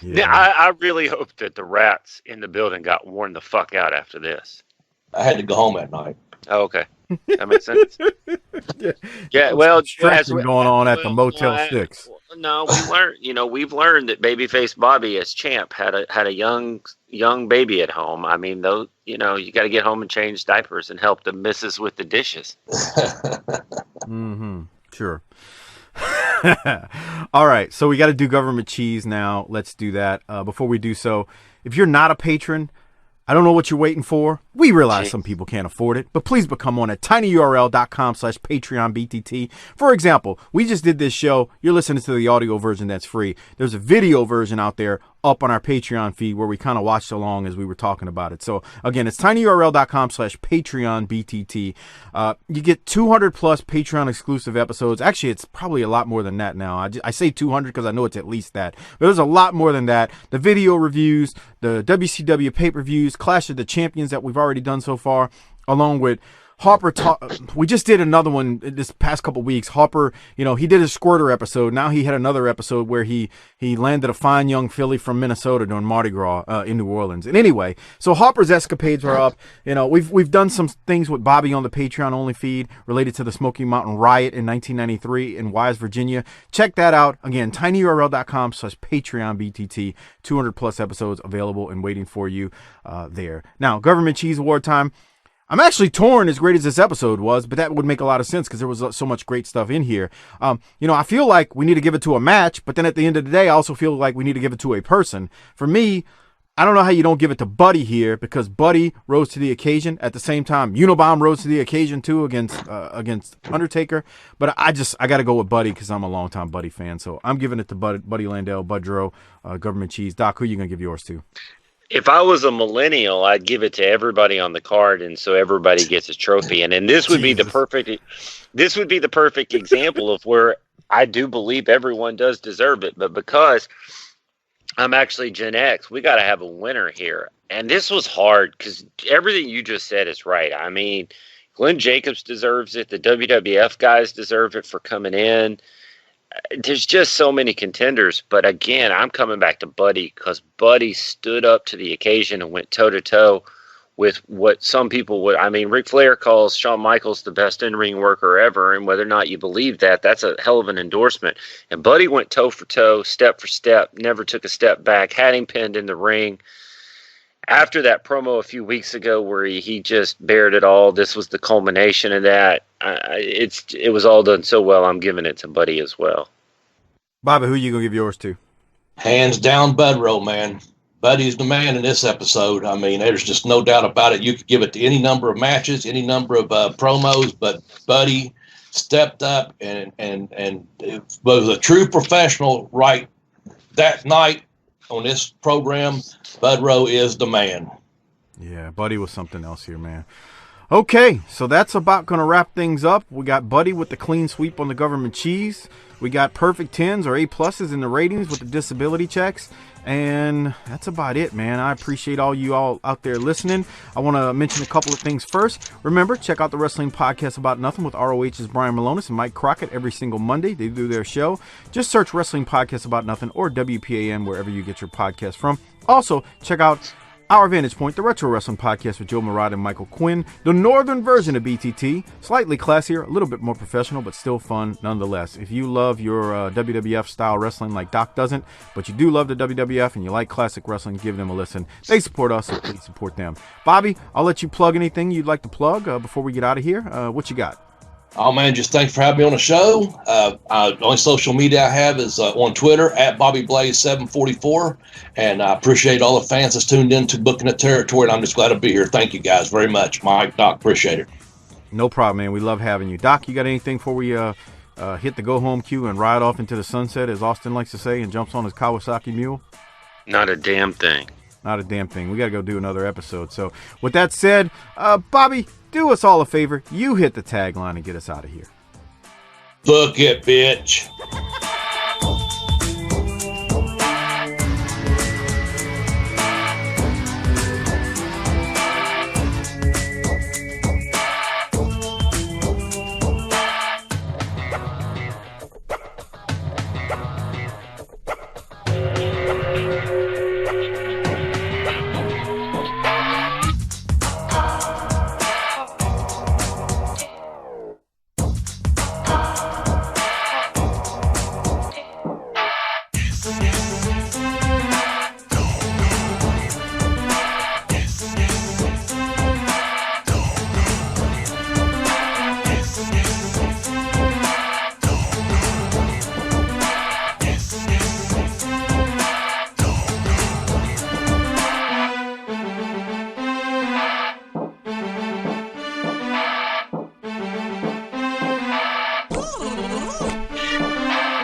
E: Yeah, I really hope that the rats in the building got worn the fuck out after this.
D: I had to go home that night.
E: Oh, okay. That makes sense. Yeah, well,
C: going on at the Motel 6.
E: No, we've learned that babyface Bobby as champ had a young baby at home. I mean, though, you got to get home and change diapers and help the missus with the dishes.
C: Mm-hmm. Sure. All right, so we got to do government cheese now. Let's do that. Before we do so, if you're not a patron, I don't know what you're waiting for. We realize some people can't afford it, but please become one at tinyurl.com/PatreonBTT. For example, we just did this show. You're listening to the audio version that's free. There's a video version out there up on our Patreon feed where we kind of watched along as we were talking about it. So again, it's tinyurl.com/PatreonBTT. You get 200 plus Patreon exclusive episodes. Actually, it's probably a lot more than that now. I say 200 because I know it's at least that, but there's a lot more than that. The video reviews, the WCW pay-per-views, Clash of the Champions that we've already done so far, along with Harper. We just did another one this past couple weeks. Harper, he did his squirter episode. Now he had another episode where he landed a fine young filly from Minnesota during Mardi Gras in New Orleans. And anyway, so Harper's escapades are up. We've done some things with Bobby on the Patreon only feed related to the Smoky Mountain Riot in 1993 in Wise, Virginia. Check that out. Again, tinyurl.com/PatreonBTT. 200 plus episodes available and waiting for you there. Now, Government Cheese Award time. I'm actually torn, as great as this episode was, but that would make a lot of sense because there was so much great stuff in here. I feel like we need to give it to a match, but then at the end of the day, I also feel like we need to give it to a person. For me, I don't know how you don't give it to Buddy here, because Buddy rose to the occasion. At the same time, Unabomb rose to the occasion too against Undertaker. But I got to go with Buddy because I'm a longtime Buddy fan. So I'm giving it to Buddy Landell, Budro, Government Cheese. Doc, who are you going to give yours to?
E: If I was a millennial, I'd give it to everybody on the card, and so everybody gets a trophy. And this would be the perfect example of where I do believe everyone does deserve it. But because I'm actually Gen X, we got to have a winner here. And this was hard because everything you just said is right. I mean, Glenn Jacobs deserves it. The WWF guys deserve it for coming in. There's just so many contenders, but again, I'm coming back to Buddy because Buddy stood up to the occasion and went toe-to-toe with what some people would. I mean, Ric Flair calls Shawn Michaels the best in-ring worker ever, and whether or not you believe that, that's a hell of an endorsement. And Buddy went toe for toe, step for step, never took a step back, had him pinned in the ring. After that promo a few weeks ago where he just bared it all, this was the culmination of that. It was all done so well. I'm giving it to Buddy as well.
C: Bobby, who are you going to give yours to?
D: Hands down, Budrow, man. Buddy's the man in this episode. I mean, there's just no doubt about it. You could give it to any number of matches, any number of promos, but Buddy stepped up and was a true professional right that night on this program. Budrow is the man.
C: Yeah, Buddy was something else here, man. Okay, so that's about going to wrap things up. We got Buddy with the clean sweep on the Government Cheese. We got perfect 10s or A-pluses in the ratings with the disability checks. And that's about it, man. I appreciate all you all out there listening. I want to mention a couple of things first. Remember, check out the Wrestling Podcast About Nothing with ROH's Brian Malonis and Mike Crockett every single Monday. They do their show. Just search Wrestling Podcast About Nothing or WPAN wherever you get your podcast from. Also, check out Our Vantage Point, the Retro Wrestling Podcast with Joe Murad and Michael Quinn, the northern version of BTT, slightly classier, a little bit more professional, but still fun nonetheless. If you love your WWF-style wrestling like Doc doesn't, but you do love the WWF and you like classic wrestling, give them a listen. They support us, so please support them. Bobby, I'll let you plug anything you'd like to plug before we get out of here. What you got?
D: Oh, man, just thanks for having me on the show. The only social media I have is on Twitter, at BobbyBlaze744. And I appreciate all the fans that's tuned in to Booking the Territory, and I'm just glad to be here. Thank you, guys, very much. Mike, Doc, appreciate it.
C: No problem, man. We love having you. Doc, you got anything before we hit the go-home cue and ride off into the sunset, as Austin likes to say, and jumps on his Kawasaki mule?
E: Not a damn thing.
C: Not a damn thing. We got to go do another episode. So with that said, Bobby, do us all a favor. You hit the tagline and get us out of here.
D: Book it, bitch.